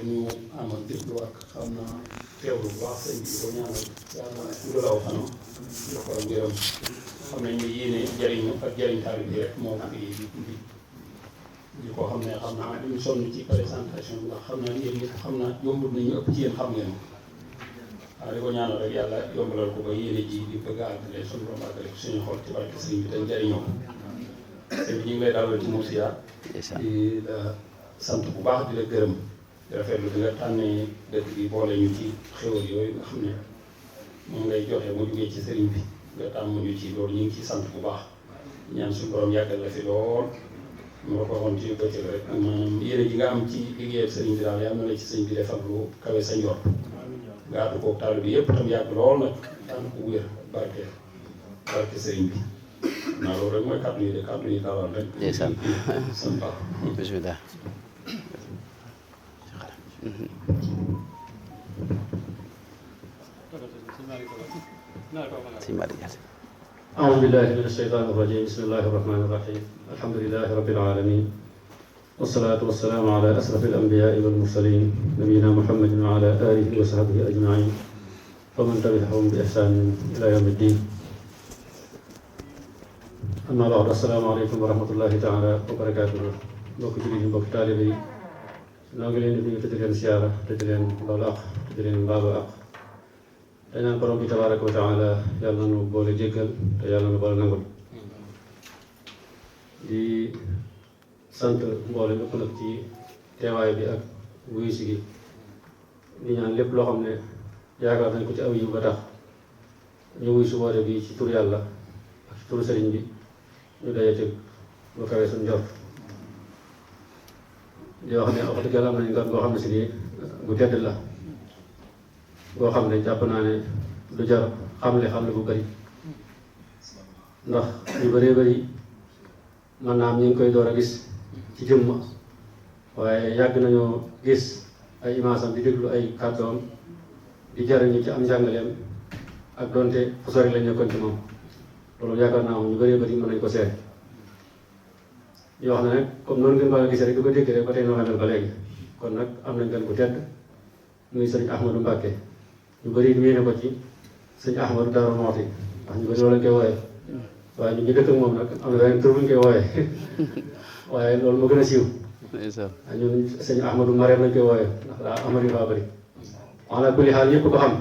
ñu amal déglu ak xam naa teewlu bu baax sëñ bi di ko ñaanal yàlla gudalaw xanam jox ko ngërëm xam nañ ne yéene jariñu ak jariñ taalibe bi rek moo ko fi indi di ko xam ne xam naa duñ sonn ci présentation bi ndax xam naa yéen ñëpp xam naa yombul nañu ëpp ci yéen xam ngeen waaw di ko ñaanal rek yàlla yombalal ko ba yéene ji di bëgg a àggale suñu borom àggale ko suñu xol ci barke sëñ bi dañ jariñoo sëñ bi ñu ngi lay dalal ci Murcia di la sant bu baax di la gërëm di rafetlu di nga tànnee dëkk bi boole ñu ci xéwal yooyu nga xam ne moom ngay joxe mu jugee ci sëriñ bi nga tàmm ñu ci loolu ñu ngi ciy sant bu baax ñaan suñu borom yàggal la fi lool mu la ko waxoon ci bëccëg rek maanaam yéene ji nga am ci liggéeyal sëriñ bi daal yàlla na la ci sëriñ bi defal lu kawe sa njort nga àddu koog taal bi yëpp tam yàgg lool nag tànn ko wér barke sëriñ bi naa loolu rek mooy kàddu yi de kàddu yi dalal rek. ndeysaan sant baax bismillah. أعوذ بالله من الشيطان الرجيم بسم الله الرحمن الرحيم الحمد لله رب العالمين والصلاة والسلام على أشرف الأنبياء والمرسلين نبينا محمد وعلى آله وصحبه أجمعين ومن تبعهم بإحسان إلى يوم الدين أما بعد السلام عليكم ورحمة الله تعالى وبركاته mbokk jullit yi mbokk taalibe yi noo ngi leen di nuyu te di leen siyaara te di leen baalu àq te di leen baalu àq te ñaan borom bi tabaaraka wa taala yàlla na nu boole jéggal te yàlla na nu boole nangul di sant mboole ñëpp nag ci teewaay bi ak wuyu si gi di ñaan lépp loo xam ne yaakaar nañ ko ci aw yiw ba tax ñu wuyu si woote bi ci tur yàlla ak ci turu sëriñ bi ñu daje ci lu kawe suñ njort di wax ne wax dëgg yàlla am nañ gan goo xam ne si nii bu tedd la boo xam ne jàpp naa ne du jar xamle bu bëri ndax ñu bëree bëri man naa am ñu ngi koy door a gis ci jëmm waaye yàgg nañoo gis ay image am di déglu ay kàddoom di jariñu ci am njàngaleem ak donte fu sori lañ nekkoon ci moom loolu yaakaar naa moom ñu bëree bëri mën nañ ko seet yoo xam ne nag comme noonu ngeen ko gisee rek di ko dégg rek ba tey noo xamel ba léegi kon nag am nañ gan ku tedd muy sëñ Ahmadou Mbacke ñu bëri miine ko ci sëñ Ahmadou Darou Mouhty ndax ñu bëri loolu lañ koy wooyee waaye ñu ngi dëkk ak moom nag am na beneen tur bu ñu koy wooyee waaye loolu moo gën a siiw ñun sëñ Ahmadou Mariam lañ koy wooyee ndax daa Ahmadou faa bëri wax na kulli xaal ñëpp ko xam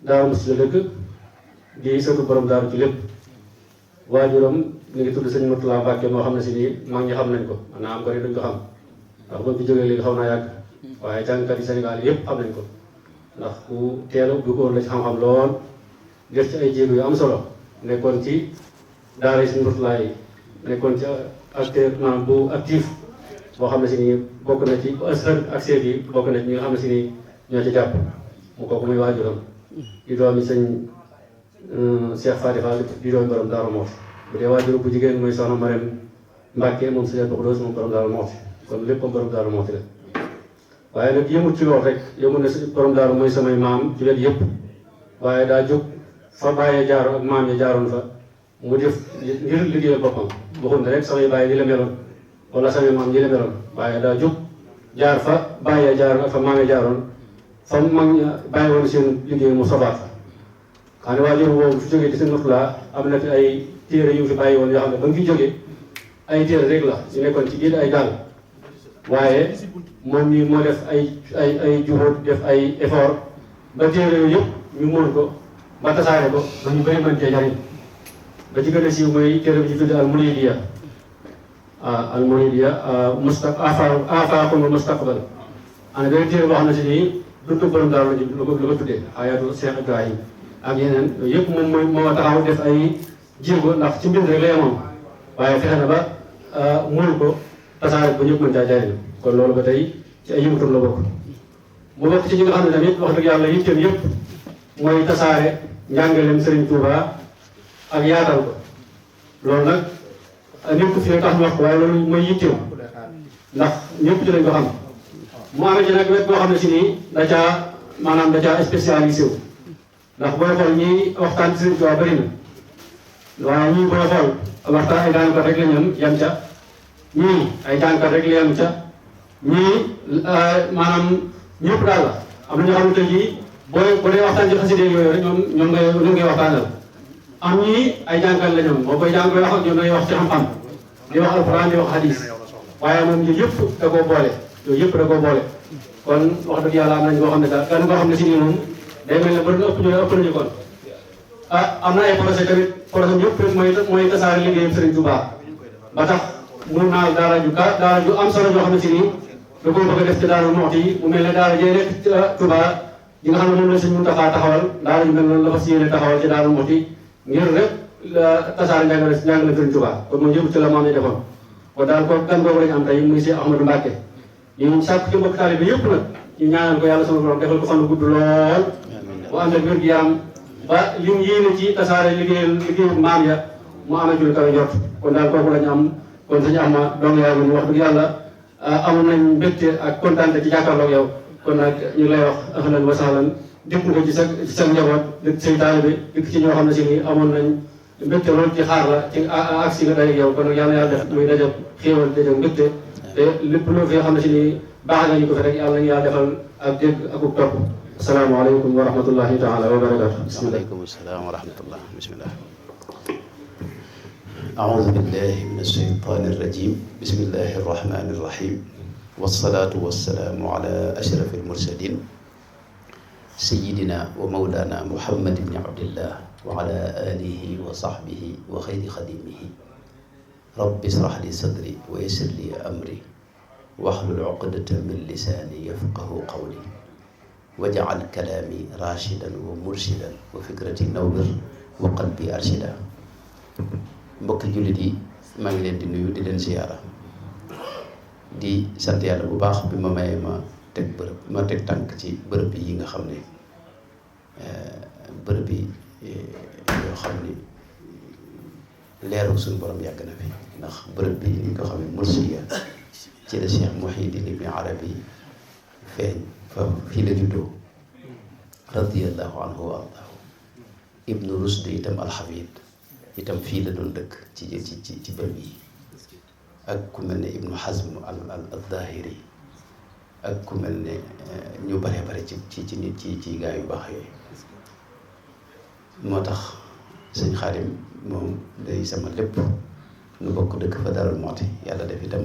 Daaru Musti la dëkk di sëtu borom daaru ci lépp waajuram mi ngi tudd sëñ Mourtala Mbacke moo xam ne si nii mag ñi xam nañ ko man naa am ko ni duñ ko xam ndax ba fi jógee léegi xaw naa yàgg waaye jàngkat yi Sénégal yëpp xam nañ ko ndax ku teel a duggoon la ci xam-xam lool def ci ay jéego yu am solo nekkoon ci daara yi sëñ Mourtala yi nekkoon ci acteur maanaam bu actif boo xam ne si nii bokk na ci bu asar ak seet yi bokk na ci ñi nga xam ne si nii ñoo ci jàpp mu kooku muy waajuram di doomi sëñ Cheikh Fadi Fall di doomi borom Darou Mouhty bu dee waajur bu jigéen mooy soxna Marème Mbacke moom sëñ Abdou Khoudoss moom borom Darou Mouhty kon lépp borom Darou Mouhty la waaye nag yëmut ci lool rek yëmut ne borom Darou mooy samay maam ci wet yëpp waaye daa jóg fa bàyyee jaaro ak maam ya jaaroon fa mu def ngir liggéeyal boppam waxul ne rek samay bàyyi li la meloon wala samay maam ñi la meloon waaye daa jóg jaar fa bàyyee jaaroon ak fa maam ya jaaroon fa mag ña bàyyi woon seen liggéey mu sobaat fa xam ne waajur boobu fi jógee di seen Mourtala am na fi ay téere yu fi bàyyi woon yoo xam ne ba nga fi jógee ay téere rek la ñu nekkoon ci biir ay gaal waaye moom ñi moo def ay juhóot def ay effort ba téere yooyu yëpp ñu mën ko ba tasaare ko ba ñu bëri mën cee jariñ ba ci gën a siiw mooy téere bi ci tudd al muridiya al muridiya afaqul mustaqbal ana benn téere boo xam ne si nii dundu borom daal la ko tuddee ayatul Cheikh Ibrahim ak yeneen yooyu yëpp moom moo taxaw def ay jéego ndax ci mbind rek la yemoon waaye fexe na ba mënu ko tasaare ba ñëpp mën caa jariñ kon loolu ba tey ci ay yëngutam la bokk mu bokk ci ñi nga xam ne tamit wax dëgg yàlla yitteem yëpp mooy tasaare njàngaleem Serigne Touba ak yaatal ko loolu nag nit ku fi tax ñu wax ko waaye loolu mooy yitteem ndax ñëpp ci lañ ko xam mu amee ci nag wet boo xam ne si nii da caa spécialisé wu ndax booy xool ñi waxtaan ci Serigne Touba bëri na waaye ñii booy xool waxtaan ay jàngkat rek la ñu yem ca ñii ay jàngkat rek la yem ca ñii maanaam ñëpp daal la am na ñoo xam ne tey jii boo dee waxtaan ci xasida yooyu rek ñoom ngay waxtaanal am ñii ay jàngal la ñoom boo koy jàng koy wax ak ñoom day wax ci xam-xam di wax alxuraan di wax hadis waaye moom yooyu yëpp da koo boole yooyu yëpp da koo boole kon wax dëgg yàlla am nañ koo xam ne daal kenn koo xam ne si nii moom day mel ne ba ëpp nañu kon am na ay projet tamit projet yëpp rek mooy tasaare liggéeyam Serigne Touba ba tax mun naa daara ju am solo joo xam ne si nii da koo bëgg a def ci Daaru Muxti yi mu mel ne daara jee rek Touba yi nga xam ne moom la Serigne Mountakha taxawal daara ju mel noonu la fas yéene taxawal ci Daaru Muxti ngir rek tasaare njàngale Serigne Touba kon mooy yëpp ci la moom ñu defoon kon daal ko gan boobu lañu am tey muy Cheikh Ahmadou Mbacké ñu sàkk ci mbokk taalibe yëpp nag ñu ñaanal ko yàlla sama borom defal ko fan gudd lool bu ànd ak wér-gu-yaram ba lim yéene ci tasaare liggéeyu maam ya mu amee ci lu kawe jot kon daal kooku lañu am kon suñu am dong yaay ñu wax dëgg yàlla amoon nañ mbégte ak kontaante ci jàkkaarloog yow kon nag ñu lay wax ahlan wa sahlan dégg nga ci sa njaboot dëkk say taalibe dëkk ci ñoo xam ne si nii amoon nañ mbégte loolu ci xaar la ci ak si nga dajeeg yow kon nag yàlla def muy daje xéewal daje mbégte te lépp loo fi xam ne si nii baax nañu ko fi rek yàlla nañu yàlla defal ak dégg ak topp asalaamaaleykum wa rahmatullahi taala wa barakatu bismillah waaleykum salaam wa rahmatullah bismillah أعوذ بالله من الشيطان الرجيم بسم الله الرحمن الرحيم والصلاة والسلام على أشرف المرسلين سيدنا ومولانا محمد بن عبد الله وعلى آله وصحبه وخير خديمه رب اشرح لي صدري ويسر لي أمري واحلل عقدة من لساني يفقه قولي واجعل كلامي راشدا ومرشدا وفكرتي نور وقلبي أرشدا mbokki jullit yi maa ngi leen di nuyu di leen siyaara di sant yàlla bu baax bi ma mayee ma teg tànk ci bërëb bi yi nga xam ne bërëb bi yoo xam ni leeru suñu borom yàgg na fi ndax bërëb bi ni ñu ko xamee Mursiya ci la Cheikh Mouhidine Ibn Arabi feeñ fa fii la juddoo radiyallahu anhu wa ardaahu Ibnu Rusd itam alxafid itam fii la doon dëkk ci bërëb yi ak ku mel ne Ibnu Hazm al Zahiri ak ku mel ne ñu bare ci nit ci gaa yu baax yooyu moo tax sëñ Xaadim moom day sama lépp nu bokk dëkk fa Daaru Muxti yàlla def itam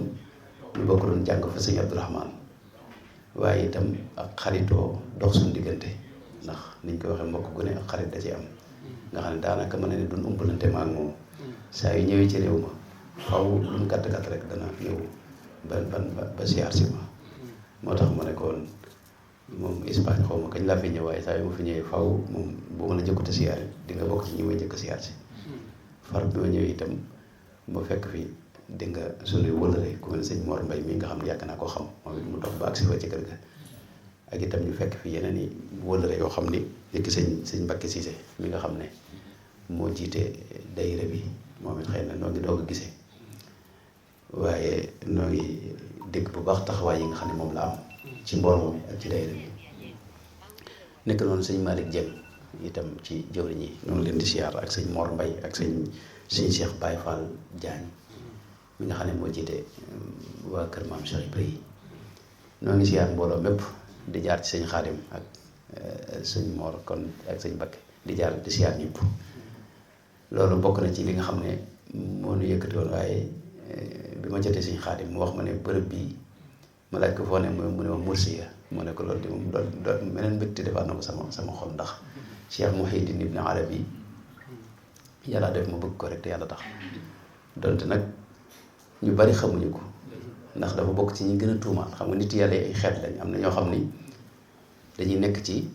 nu bokk doon jàng fa sëñ Abdourahman waaye itam ak xaritoo dox suñu diggante ndax niñ ko waxee mbokk gu ne ak xarit da ci am nga xam ne daanaka mën na ne duñ umpalante ma ak moom saa yu ñëwee ci réew ma faw lu mu gàtt rek dana ñëw ba siyaar si ma moo tax ma ne ko woon moom Espagne xaw ma kañ laa fi ñëw waaye saa yu ma fi ñëwee faw moom boo mën a jëkkute siyaar di nga bokk ci ñi may njëkk siyaar si far bi ma ñëwee itam ma fekk fi di nga suñuy wëlëre ku mel ne sëñ Mor Mbay mi nga xam ne yàgg naa koo xam moom it mu dox ba agsi fa ci kër ga ak itam ñu fekk fi yeneen i wëlëre yoo xam ni léegi sëñ Mbakke Siise mi nga xam ne moo jiite dayra bi moom it xëy na noo ngi doog a gisee waaye noo ngi dégg bu baax taxawaay yi nga xam ne moom la am ci mbooloo mi ak ci dayra bi nekk noonu sëñ Malick Dieng itam ci jëwriñ yi ñoo ngi leen di siyaar ak sëñ Mor Mbay ak sëñ Cheikh Baye Fall Diagne mi nga xam ne moo jiite waa kër maam Cheikh Ibrahima noo ngi siyaar mbooloo mépp di jaar ci sëñ Xaadim ak sëñ Mor kon ak sëñ Mbakke di jaar di siyaar ñëpp loolu bokk na ci li nga xam ne moo nu yëkkati woon waaye bi ma jotee sëñ Xaadim mu wax ma ne bërëb bii ma laaj ko foo ne mu ne ma Mursiya mu ne ko loolu di moom doon meneen mbégte defaat na ko sama xol ndax Cheikh Mouhidine Ibn Arabi yàlla def ma bëgg ko rek te yàlla tax donte nag ñu bari xamuñu ko ndax dafa bokk ci ñi gën a tuumaal xam nga nit yàlla ay xeet lañ am na ñoo xam ni dañuy nekk ci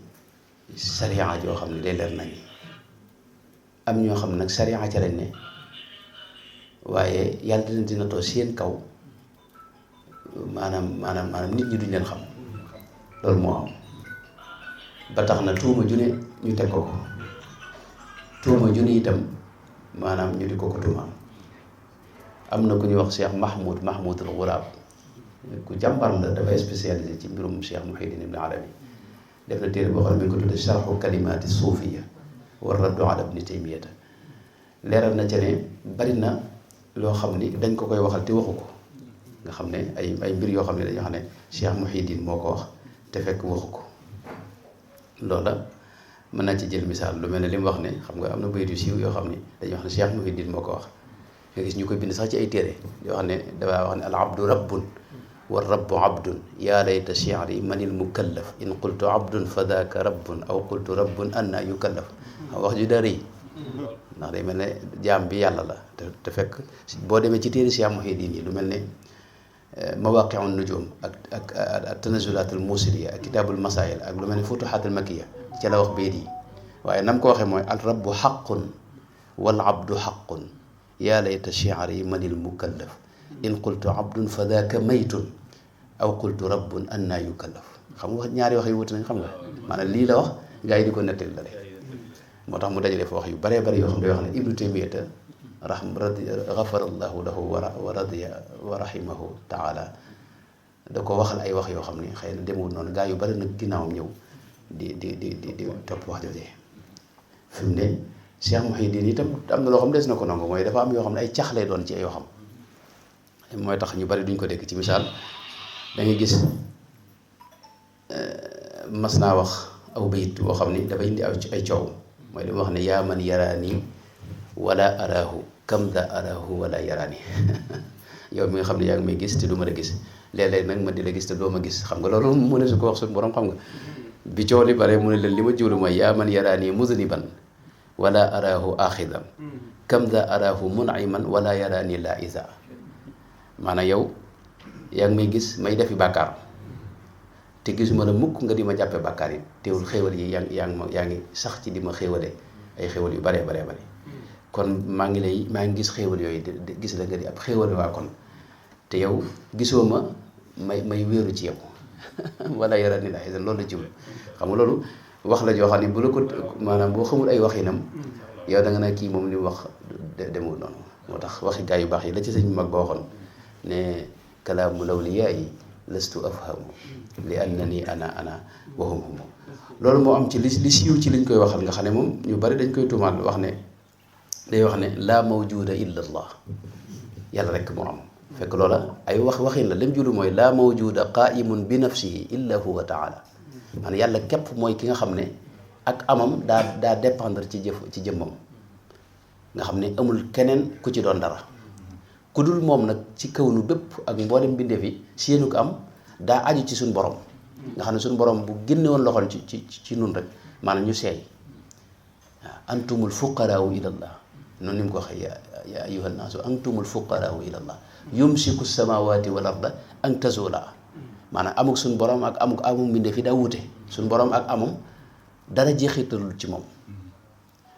sariya joo xam ne day leer nañ am ñoo xam ne nag sariya ca lañ ne waaye yàlla dina too seen kaw maanaam nit ñi duñ leen xam loolu moo am ba tax na tuuma ju ne ñu teg ko tuuma ju ne itam maanaam ñu di ko tuumaal am na ku ñuy wax Cheikh Mahmoud al Ghurab ku jàmbar la dafay spécialisé ci mbirum Cheikh Mouhidine Ibn Arabi def na téere boo xam ne mi ngi ko tudde Sharhu Kalimaati Suufiya wa raddu ala Ibni Taymiyata leeral na ca ne bari na loo xam ni dañ ko koy waxal te waxu ko nga xam ne ay mbir yoo xam ne dañoo xam ne Cheikh Mouhidine moo ko wax te fekk waxu ko loola mën naa ci jël misaal lu mel ne li mu wax ne xam nga am na bayit yu siiw yoo xam ne dañuy wax ne Cheikh Mouhidine moo ko wax nga gis ñu koy bind sax ci ay téere yoo xam ne dafaa wax ne al abdu rabbun wa rabbu abdun yaa layta shi'ri manil mukallaf in qultu abdun fa daaka rabbun aw qultu rabbun anna yukallaf wax ju daa rëy ndax day mel ne jaam bi yàlla la te fekk boo demee ci téere Cheikh Mouhidine yi lu mel ne mawaqi'un nujum ak tanazulatul musiliya ak kitabul masail ak lu mel ne futuhatul makkiya ca la wax bayit yi waaye nam ko waxee mooy al rabbu haqqun wal abdu haqqun yaa layta shi'ri manil mukallaf in qultu abdun fa daaka maytun aw qultu rabbun anna yukallaf xam nga ñaari wax yu wuti nañ xam nga maanaam lii la wax gaa yi di ko nettali la de moo tax mu dajale fa wax yu baree bari yoo xam ne yoo xam ne Ibnu Taymiyata gafarallahu lahu wa radiya wa rahimahu taala da ko waxal ay wax yoo xam ne xëy na demul noonu gaa yu bari nag ginnaawam ñëw di topp wax joojee fi mu ne Cheikh Mouhidine itam am na loo xam des na ko nangu mooy dafa am yoo xam ne ay cax lay doon ci ay yoo xam mooy tax ñu bari duñ ko dégg ci misaal da ngay gis mas naa wax aw bayit boo xam ni dafa indi ay coow mooy li mu wax ne yaa man yaraani wala araahu kam da araahu wala yaraani yow mi nga xam ne yaa ngi may gis te du ma la gis léeg-léeg nag ma di la gis te doo ma gis xam nga loolu mu ne su ko wax suñu borom xam nga bi coow li bare mu ne leen li ma jiwlu mooy yaa man yaraani muzniban wala araahu axidan kam da araahu mun'iman wala yaraani la isa maanaam yow yaa ngi may gis may defi bàkkaar te gisuma la mukk nga di ma jàppe bàkkaar yi teewul xéewal yi yaa ngi sax ci di ma xéewale ay xéewal yu baree bare kon maa ngi gis xéewal yooyu di gis la nga di ab xéewal waa kon te yow gisoo ma may wéeru ci yow wala yara ni la loolu la jiw xam nga loolu wax la joo xam ne bu la ko maanaam boo xamul ay waxinam yow da nga naa kii moom li mu wax demul noonu moo tax waxi gaa yu baax yi la ci sëñ mag ba waxoon ne kalaamu lawliyaa yi lastu afhamu li annani ana wa hum loolu moo am ci li siiw ci liñ koy waxal nga xam ne moom ñu bari dañ koy tuumaal wax ne day wax ne laa mawjuda illa allah yàlla rek moo am fekk loola ay waxin la lim julu mooy laa mawjuda qaimun bi nafsihi illa huwa taala maanaam yàlla képp mooy ki nga xam ne ak amam daa dépendre ci jëmmam nga xam ne amul keneen ku ci doon dara ku dul moom nag ci kaw nu bépp ak mboolem mbindeef yi seenu ko am daa aju ci suñu borom nga xam ne suñu borom bu génne woon loxoon ci nun rek maanaam ñu seey waaw antumul fuqaraau ilallah noonu ni mu ko waxee ya ayuha nnaasu antumul fuqaraau ilallah yumsiku samawati wal arda an tazula maanaam amuk suñu borom ak amuk mbindeef yi daa wute suñu borom ak amam dara jeexitalul ci moom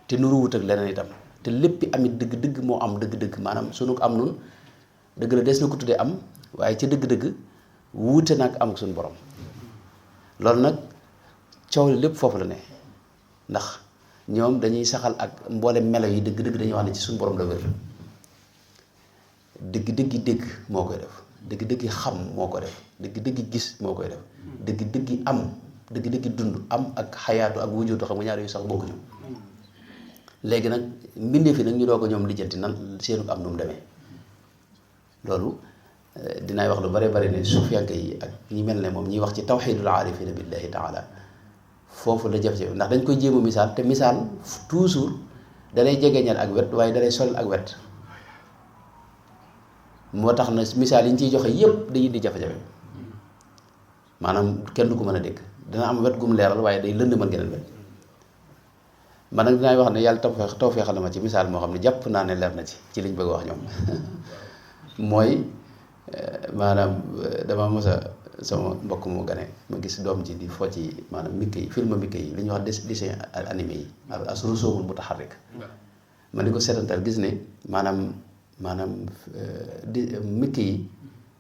te nuru wut ak leneen itam te léppi amit dëgg-dëgg moo am dëgg-dëgg maanaam sunu am nun dëgg la des na ko tuddee am waaye ca dëgg-dëgg wuute nag am suñu borom loolu nag coow li lépp foofu la ne ndax ñoom dañuy saxal ak mboolem melo yi dëgg-dëgg dañuy wax ne ci suñu borom la wér dëgg-dëggi dégg moo koy def dëgg-dëggi xam moo ko def dëgg-dëggi gis moo koy def dëgg-dëggi am dëgg-dëggi dund am ak xayaatu ak wujudu xam nga ñaar yu sax bokkuñu léegi nag mbindeef yi nag ñu doo ko ñoom lijjanti nan seenu am nu mu demee loolu dinaay wax lu bare bari ne sufiyanke yi ak ñi mel ne moom ñiy wax ci tawxidul aarifina billahi taala foofu la jafe-jafe ndax dañ koy jéem a misaal te misaal toujours dalay jegeñal ak wet waaye dalay sol ak wet moo tax na misaal yi ñu ciy joxe yépp day indi jafe-jafe maanaam kenn du ko mën a dégg dina am wet gum leeral waaye day lënd mën geneen wet man nag dinaay wax ne yàlla tawfeexal na ma ci misaal moo xam ne jàpp naa ne leer na ci liñ bëgg a wax ñoom mooy maanaam dama mos a sama mbokk mu gane ma gis doom ji di fo ci maanaam mikke yi film mikke yi li ñuy wax dessin animé yi as rusuumul mutaharrik ma di ko seetantal gis ne maanaam di mikke yi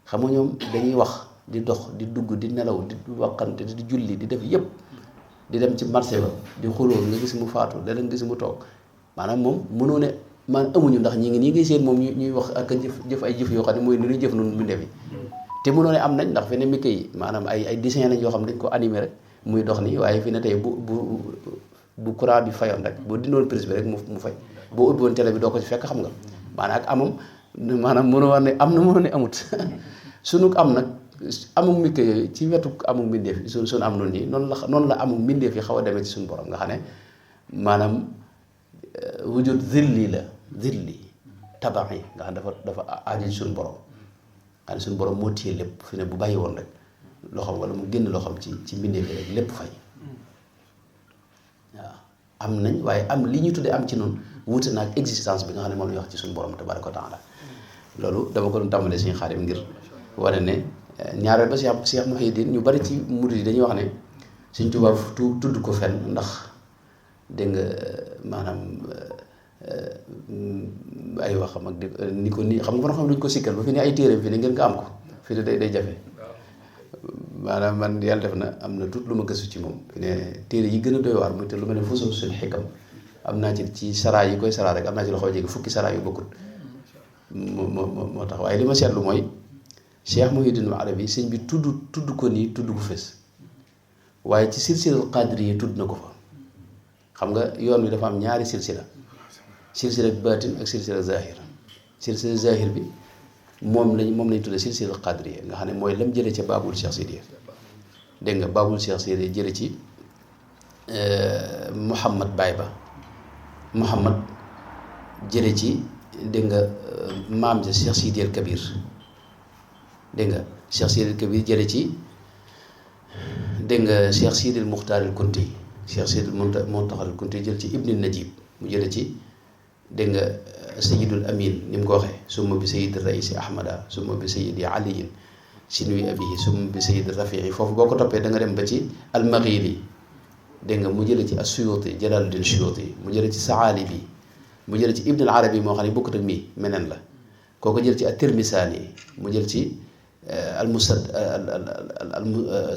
xam nga ñoom dañuy wax di dox di dugg di nelaw di waxante di julli di def yépp di dem ci marché ba di xuloo nga gis mu faatu léeg-léeg nga gis mu toog maanaam moom mënoo ne man amuñu ndax ñi ngi seen moom ñuy wax ak jëf ay jëf yoo xam ne mooy ni ñuy jëf noonu mbindeef yi te mënoo ne am nañ ndax fi ne mikke yi maanaam ay dessin lañ yoo xam ne dañ ko animé rek muy dox nii waaye fi ne tey bu courant bi fayoon rek boo dindoon prise bi rek mu fay boo ubbi woon télé bi doo ko ci fekk xam nga maanaam ak amam maanaam mënoo war ne am na mënoo ne amut sunu am nag amul mikk yooyu ci wetu amul mbindeef yi sunu am noonu nii noonu la amul mbindeef yi xaw a demee ci suñu borom nga xam ne maanaam wujud zilli la zilli tabaxi nga xam dafa aajo ci suñu borom nga xam ne suñu borom moo téye lépp fi ne bu bàyyi woon rek loxoom wala mu génn loxoom ci mbindeef yi rek lépp fay waaw am nañ waaye am li ñu tuddee am ci noonu wuute na ak existence bi nga xam ne moom la ñu wax ci suñu borom tabaraka wa taala loolu dama ko doon tàmbalee suñu Xaadim ngir wane ne ñaareel ba Cheikh Mouhidine ñu bari ci murid yi dañuy wax ne Sëñ Tuubaa tudd ko fenn ndax dégg nga maanaam ay waxam ak ni ko ni xam nga xam duñ ko sikkal ba fi ne ay téereem fi ne ngeen nga am ko fi ne day jafe maanaam man yàlla def na am na tuut lu ma gëstu ci moom fi ne téere yi gën a doy waar muy te lu mel ne Fusuusul Xikam am naa ci saraa yi koy saraa rek am naa ci loxo jege fukki saraa yu bokkut moo tax waaye li ma seetlu mooy Cheikh Mouhidine Arabi sëñ bi tudd ko nii tudd ko fës waaye ci silsilatul qaadiriya tudd na ko fa xam nga yoon wi dafa am ñaari silsila baatin ak silsila zahir bi moom lañ tuddee silsilatul qaadiriya nga xam ne mooy lam jëlee ca baabul Cheikh Sidiya dégg nga baabul Cheikh Sidiya jële ci Mouhamad Baye ba Mouhamad jële ci dégg nga maam ja Cheikh Sidiya Kabir dégg nga Cheikh Sidil Kabir jële ci dégg nga Cheikh Sidil Muxtaaril Kunti Cheikh Sidil Muntaxal Kunti jël ci Ibn Najib mu jële ci dégg nga Sayidul Amin ni mu ko waxee summa bi Sayid Raisi Ahmada summa bi Sayidi Aliyin sinwi abihi summa bi Sayid Rafii foofu boo ko toppee da nga dem ba ci Almaghili dégg nga mu jële ci Asuyuti Jalaluddin Suyuti mu jële ci Saalibi mu jële ci Ibn al Arabi moo xam ne bokkut ak mii meneen la kooku jël ci at-Tirmisaani mu jël ci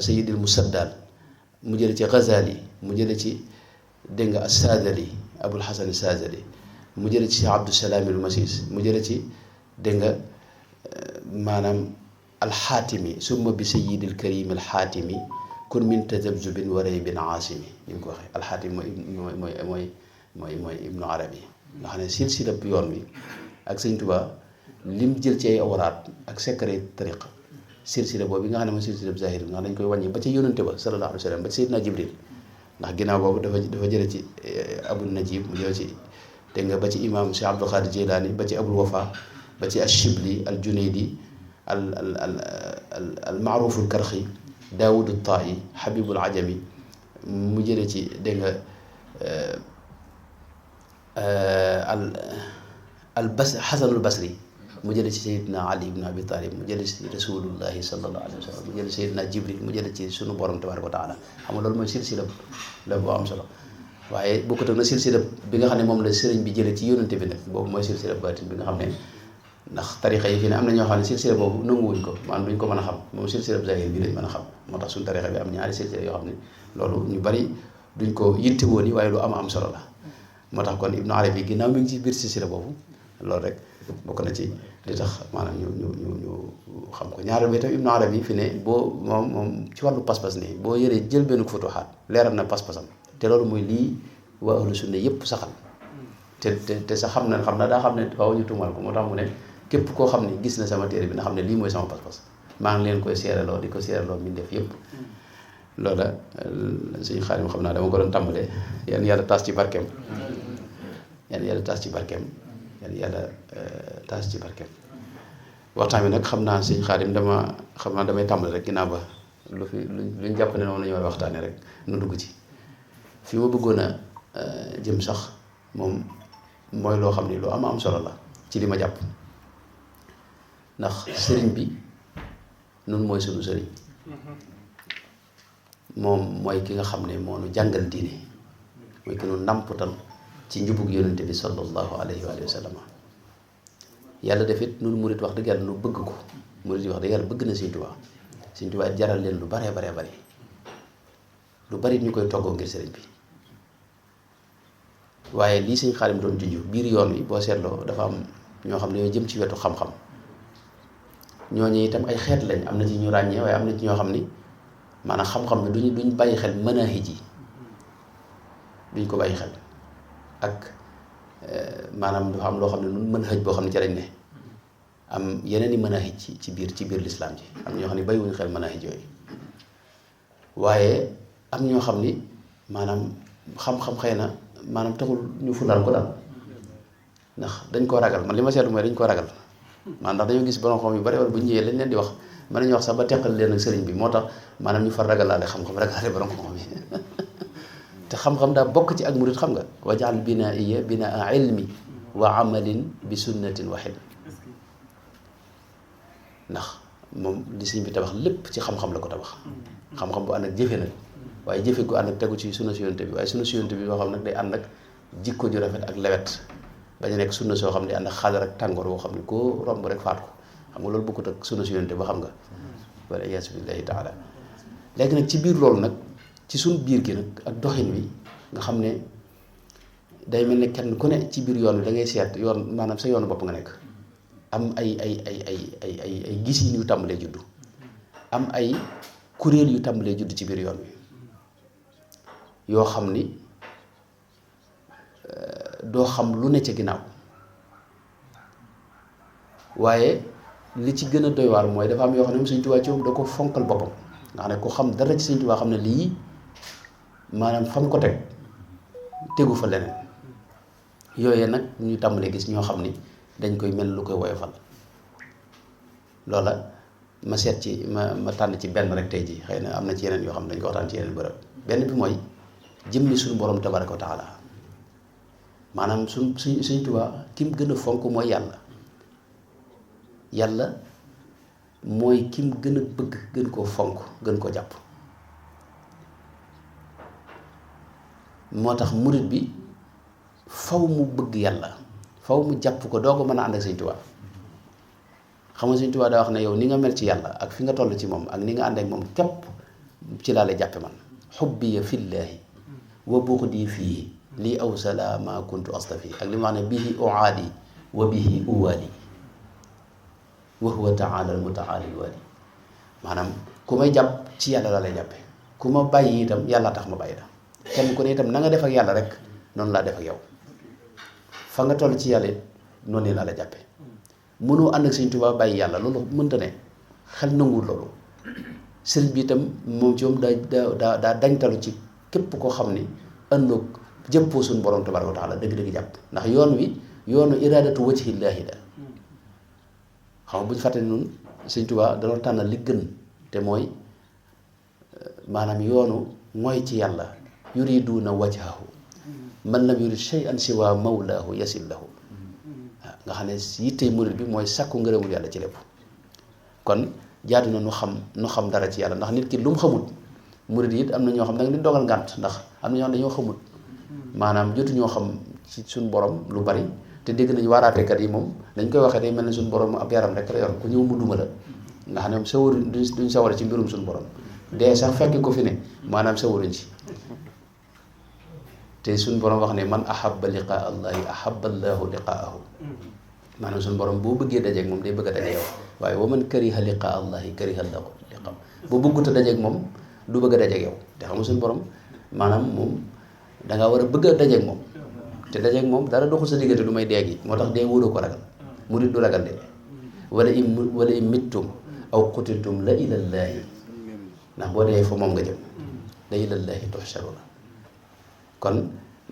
Sayyid al-Musaddal mu jële ci Ghazali mu jële ci dégg nga as-Saadali Abul Hasan as-Saadali mu jële ci Abdou Salaam al-Masis mu jële ci dégg nga maanaam al-Xaatimi summa bi Sayyid al-Karim al-Xaatimi kun min tazabzubin wa raybin aasimi ni mu ko waxee al-Xaatimi mooy Ibnu Arabi nga xam ne silsila bu yoon wi ak Sëñ Tuubaa lim jël ci ay awraat ak secret tariqa silsila boobu nga xam ne mooy silsila zahir bi nga xam ne dañ koy wàññi ba ci yónnante ba sallallahu alayhi wa sallam ba ci Seydina Jibril ndax ginnaaw boobu dafa jële ci Abul Najib mu jële ci dégg nga ba ci imam Cheikh Abdul Xaadir Jeylaani ba ci Abul Wafa ba ci Ashibli al Junaydi al Maaruf al Karxi Daawud al Taa'i Habibul Ajami mu jële ci dégg nga Xasanul Basri mu jële ci Seydina Ali ibn Abi Talib mu jële ci rasulullahi sallallahu alayhi wa sallam mu jële ci Seydina Jibril mu jële ci sunu borom tabaraka wa taala xam nga loolu mooy silsila la boo am solo waaye bokkut na silsila bi nga xam ne moom la sëriñ bi jële ci yónnante bi nag boobu mooy silsila baatin bi nga xam ne ndax tarixa yi fi ne am na ñoo xam ne silsila boobu nanguwuñ ko maanaam duñ ko mën a xam moom silsila zahir bi lañ mën a xam moo tax suñu tarixa bi am ñaari silsila yoo xam ne loolu ñu bari duñ ko yitte woon yi waaye lu am solo la moo tax kon Ibnu Arabi ginnaaw mi ngi ci biir silsila boobu loolu rek bokk na ci li tax maanaam ñu xam ko ñaareel bi itam Ibnu Arabi fi ne boo moom ci wàllu pas-pas nii boo yëree jël benn futuhaat leeral na pas-pasam te loolu mooy lii waa ahlu sunna yëpp saxal te sax xam na daa xam ne faaw ñu tuumal ko moo tax mu ne képp koo xam ne gis na sama téere bi na xam ne lii mooy sama pas-pas maa ngi leen koy seeraloo di ko seeraloo mbindeef yëpp loola suñu Xaadim xam naa dama ko doon tàmbalee yan yàlla taas ci barkeem yan yàlla taas ci barkeem yan yàlla taas ci barkeem waxtaan bi nag xam naa suñu Xaadim damay tàmbale rek ginnaaw ba luñ jàpp ne moom la ñu war a waxtaanee rek nu dugg ci fi ma bëggoon a jëm sax moom mooy loo xam ni lu am solo la ci li ma jàpp ndax sëriñ bi nun mooy sunu sëriñ moom mooy ki nga xam ne moo nu jàngal diine mooy ki nu nàmputal ci njubug yonente bi sallallahu alayhi wa sallam yàlla def it nun murit wax dëgg yàlla nu bëgg ko murit yi wax dëgg yàlla bëgg na Sëriñ Tuubaa Sëriñ Tuubaa jaral leen lu baree bari lu bari ñu koy toggoo ngir sëriñ bi waaye lii Sëriñ Xaadim doon junju biir yoon wi boo seetloo dafa am ñoo xam ne ñoo jëm ci wetu xam-xam ñooñu itam ay xeet lañ am na ci ñu ràññee waaye am na ci ñoo xam ni maanaam xam-xam bi duñ bàyyi xel manahij yi duñ ko bàyyi xel ak maanaam dafa am loo xam ne nun manhaj boo xam ne ci lañ ne am yeneen i manahij ci biir lislaam ji am ñoo xam ne bàyyiwuñu xel manahij yooyu waaye am ñoo xam ni maanaam xam-xam xëy na maanaam taxul ñu fulal ko daal ndax dañ koo ragal man li ma seetlu mooy dañ koo ragal maanaam ndax dañoo gis borom xam yu bari wala bu ñëwee lañ leen di wax mën nañu wax sax ba teqal leen ak sëriñ bi moo tax maanaam ñu far ragalaale xam-xam ragalaale borom xam-xam yi te xam-xam daa bokk ci ak murid xam nga wajaal binaiya binaa ilmi wa amalin bi sunnatin wa xilm ndax moom li sëriñ bi tabax lépp ci xam-xam la ko tabax xam-xam bu ànd ak jëfe nag waaye jëfe gu ànd ak tegu ci sunna si yonent bi waaye sunna si yonent bi boo xam nag day ànd ak jikko ju rafet ak lewet bañ a nekk sunna soo xam ne ànd ak xadar ak tàngoor boo xam ne koo romb rek faat ko xam nga loolu bokkut ak sunna si yonent ba xam nga wala iyaasu billahi taala léegi nag ci biir loolu nag ci suñ biir gi nag ak doxin wi nga xam ne day mel ne kenn ku ne ci biir yoon wi da ngay seet yoon maanaam sa yoonu bopp nga nekk am ay gis yu tàmbalee juddu am ay kuréel yu tàmbalee juddu ci biir yoon wi yoo xam ni doo xam lu ne ca ginnaaw waaye li ci gën a doy waar mooy dafa am yoo xam ne Sëñ Tuubaa ci moom da ko fonkal boppam nga xam ne ku xam dara ci Sëñ Tuubaa xam ne lii maanaam fam ko tegu fa leneen yooyee nag ñu tàmbalee gis ñoo xam ni dañ koy mel lu koy woyofal loola ma seet ci ma tànn ci benn rek tey ji xëy na am na ci yeneen yoo xam ne dañ ko waxtaan ci yeneen bërëb benn bi mooy jëmmi suñu borom tabaraka wa taala maanaam Sëñ Tuubaa ki mu gën a fonk mooy yàlla mooy ki mu gën a bëgg gën koo fonk gën koo jàpp moo tax murit bi faw mu bëgg yàlla faw mu jàpp ko doo ko mën a ànd ak Sëñ Tuubaa xam nga Sëñ Tuubaa daa wax ne yow ni nga mel ci yàlla ak fi nga toll ci moom ak ni nga ànd ak moom képp ci laa lay jàppe man xubbiya fillaahi wa buxdi fii lii aw sala ma kuntu astafi ak li mu wax ne bihi uaadi wa bihi uwaali wa huwa taala al mutaali al waali maanaam ku may jàpp ci yàlla laa lay jàppe ku ma bàyyi itam yàlla tax ma bàyyi la kenn ku ne itam na nga def ak yàlla rek noonu laa def ak yow fa nga toll ci yàlla it noonu laa la jàppe mënoo ànd ak Sëñ Tuubaa bàyyi yàlla loolu mënta ne xel nanguwul loolu sëriñ bi itam moom ci moom daa dañtalu ci képp koo xam ni ëndoog jëppoo suñu borom tabaaraka wa taala dëgg-dëgg jàpp ndax yoon wi yoonu iraadatu wajhillaahi la xam nga bu ñu fàtte noonu Sëñ Tuubaa danoo tànn li gën te mooy maanaam yoonu mooy ci yàlla yuriduuna wajhahu man lam yurid shay'an siwa mawlaahu yasil lahu waaw nga xam ne yittey murid bi mooy sàkku ngërëmul yàlla ci lépp kon jaadu na nu xam dara ci yàlla ndax nit ki lu mu xamut murid yi it am na ñoo xam da nga leen dogal ngànt ndax am na ñoo xam dañoo xamut maanaam jotu ñoo xam ci suñu borom lu bari te dégg nañu waaraatekat yi moom dañ koy waxee day mel ne suñu borom ab yaram rek la yor ku ñëw mu duma la nga xam ne sawaru duñ sawar ci mbirum suñu borom dee sax fekk ko fi ne maanaam sawaruñ ci te suñu borom wax ne man ahabba liqaa allahi ahabba allahu liqaahu maanaam suñu borom boo bëggee dajeeg moom day bëgg a daje yow waaye wa man kariha liqaa allahi kariha allahu liqaam boo bëggut a dajeeg moom du bëgg a dajeeg yow te xam nga suñu borom maanaam moom dangaa war a bëgg a dajeeg moom te dajeeg moom dara doxul sa diggante du may dee gi moo tax dee wóoroo ko ragal murit du ragal de wala im mittum aw qutiltum la ilallaahi ndax boo dee fa moom nga jëm la ilallaahi tuhsharuna kon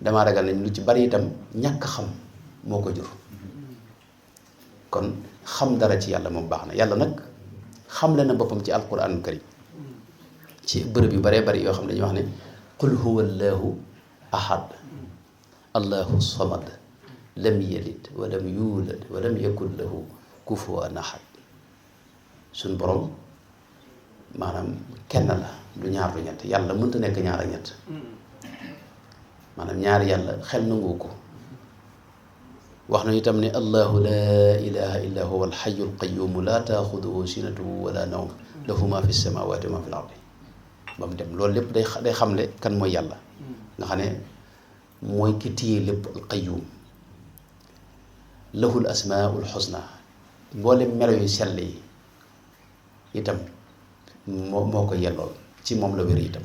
damaa ragal nañ lu ci bari itam ñàkk xam moo ko jur kon xam dara ci yàlla moom baax na yàlla nag xamle na boppam ci alquranul karim ci bërëb yu baree bari yoo xam ne dañuy wax ne qul huwa allahu ahad allahu samad lam yalid walam yuulad walam yakun lahu kufuwan ahad suñ borom maanaam kenn la du ñaar du ñett yàlla mënta nekk ñaar ak ñett maanaam ñaari yàlla xel nangu ko wax na itam ne allahu laa ilaha illa huwa alxayu alqayumu laa taaxuduhu sinatuhu wala nawm lahu ma fi samawati wa ma fi l ardi ba mu dem loolu lépp day xamle kan mooy yàlla nga xam ne mooy ki téye lépp alqayum lahul asmaul xusna mboolem melo yu sell yi itam moo ko yellool ci moom la wér itam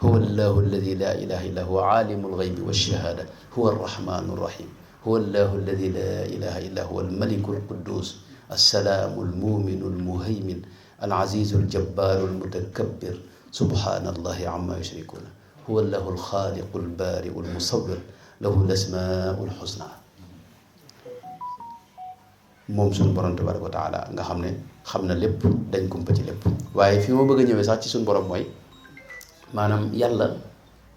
huwa allahu alladi laa ilaha illa huwa aalimu alxaybi walshahada huwa arrahmanu arrahim huwa allahu alladi laa ilaha illa huwa almaliku alquddus assalaamu almuminu almuhaymin alazizu aljabbaru almutakabbir subhanallahi amma yushrikuna huwa allahu alxaaliqu albaariu almusawwir lahu lasmaau alxusna. moom suñu borom tabaraka wa taala nga xam ne xam na lépp dañ kumpa ci lépp. waaye fi ma bëgg a ñëwee sax ci suñu borom mooy maanaam yàlla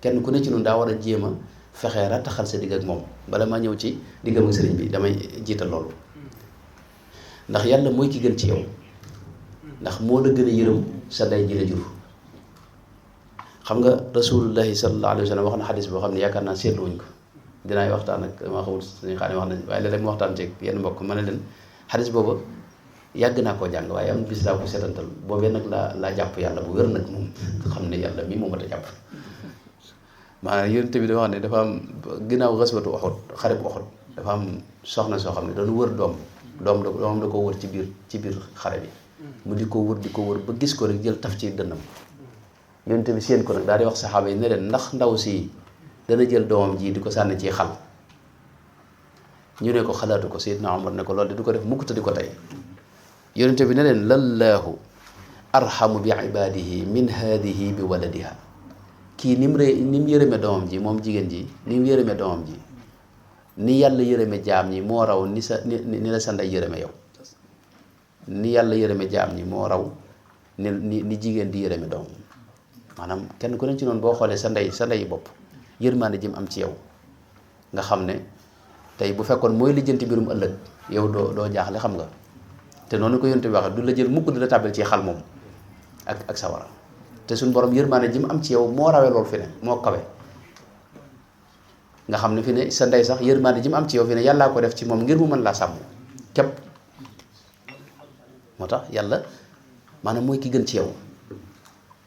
kenn ku ne ci ñun daa war a jéem a fexe rattaxal sa digg ak moom. bala maa ñëw ci diggam ak sëriñ bi damay jiital loolu ndax yàlla mooy ki gën ci yow ndax moo la gën a yërëm sa ndey ji la jur. xam nga rasulullahi sallallahu alayhi wa sallam wax na xadis boo xam ne yaakaar naa seetluwuñ ko dinaay waxtaan ak maa xamul suñu xaar wax nañ waaye léeg-léeg mu waxtaan ci yenn mbokk ma ne leen xadis boobu yàgg naa koo jàng waaye am bis laa ko seetantal boobee nag laa jàpp yàlla bu wér nag moom xam ne yàlla mii moom la jàpp. maanaam yonent bi dafa wax ne dafa am ginnaaw xaswatu Uhud xare bu Uhud dafa am soxna soo xam ne doon wër doom da ko wër ci biir xare bi mu di ko wër ba gis ko rek jël taf ci dënnam. yonent bi séen ko nag daal di wax saxaaba yi ne leen ndax ndaw si dana jël doomam ji di ko sànni ci xal. ñu ne ko xalaatu ko Seydina Omar ne ko loolu de du ko def mukk te di ko tey. yonent bi ne leen lallaahu arhamu bi ibadihi min haadihi bi waladiha. kii ni mu yërëme doomam ji moom jigéen ji ni mu yërëme doomam ji ni yàlla yërëme jaam ñi moo raw ni la sa ndey yërëme yow. ni yàlla yërëme jaam ñi moo raw ni jigéen di yërëme doomam. maanaam kenn ku ne ci noonu boo xoolee sa ndey bopp yërmaande ji mu am ci yow nga xam ne tey bu fekkoon mooy lijjanti mbirum ëllëg yow doo jaaxle xam nga te noonu ko yonent bi waxee du la jël mukk di la tàbbal ci xal moom ak sawara te suñu borom yërmaande ji mu am ci yow moo rawee loolu fi ne moo kawe nga xam ne fi ne sa ndey sax yërmaande ji mu am ci yow fi ne yàllaa ko def ci moom ngir mu mën laa sàmm képp moo tax yàlla maanaam mooy ki gën ci yow.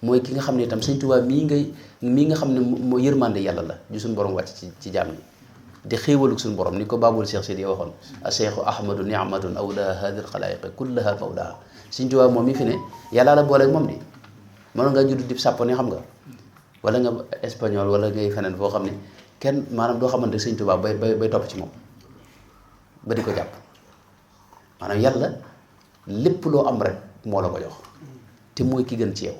mooy ki nga xam ne itam Sëñ Tuubaa mii nga xam ne moo yërmande yàlla la ju suñu borom wàcc ci jaam ñi di xéewalug suñu borom ni ko baabul Cheikh Sidi waxoon a cheikhu ahmadu niamatun awla hadil xalaayiqi kullaha mawlaha. Sëñ Tuubaa moom mi fi ne yàllaa la booleeg moom di mënoon nga judd di sàpp ne xam nga wala nga espagnol wala ngay feneen foo xam ne kenn maanaam doo xamante Sëñ Tuubaa bay topp ci moom ba di ko jàpp. maanaam yàlla lépp loo am rek moo la ko jox te mooy ki gën ci yow.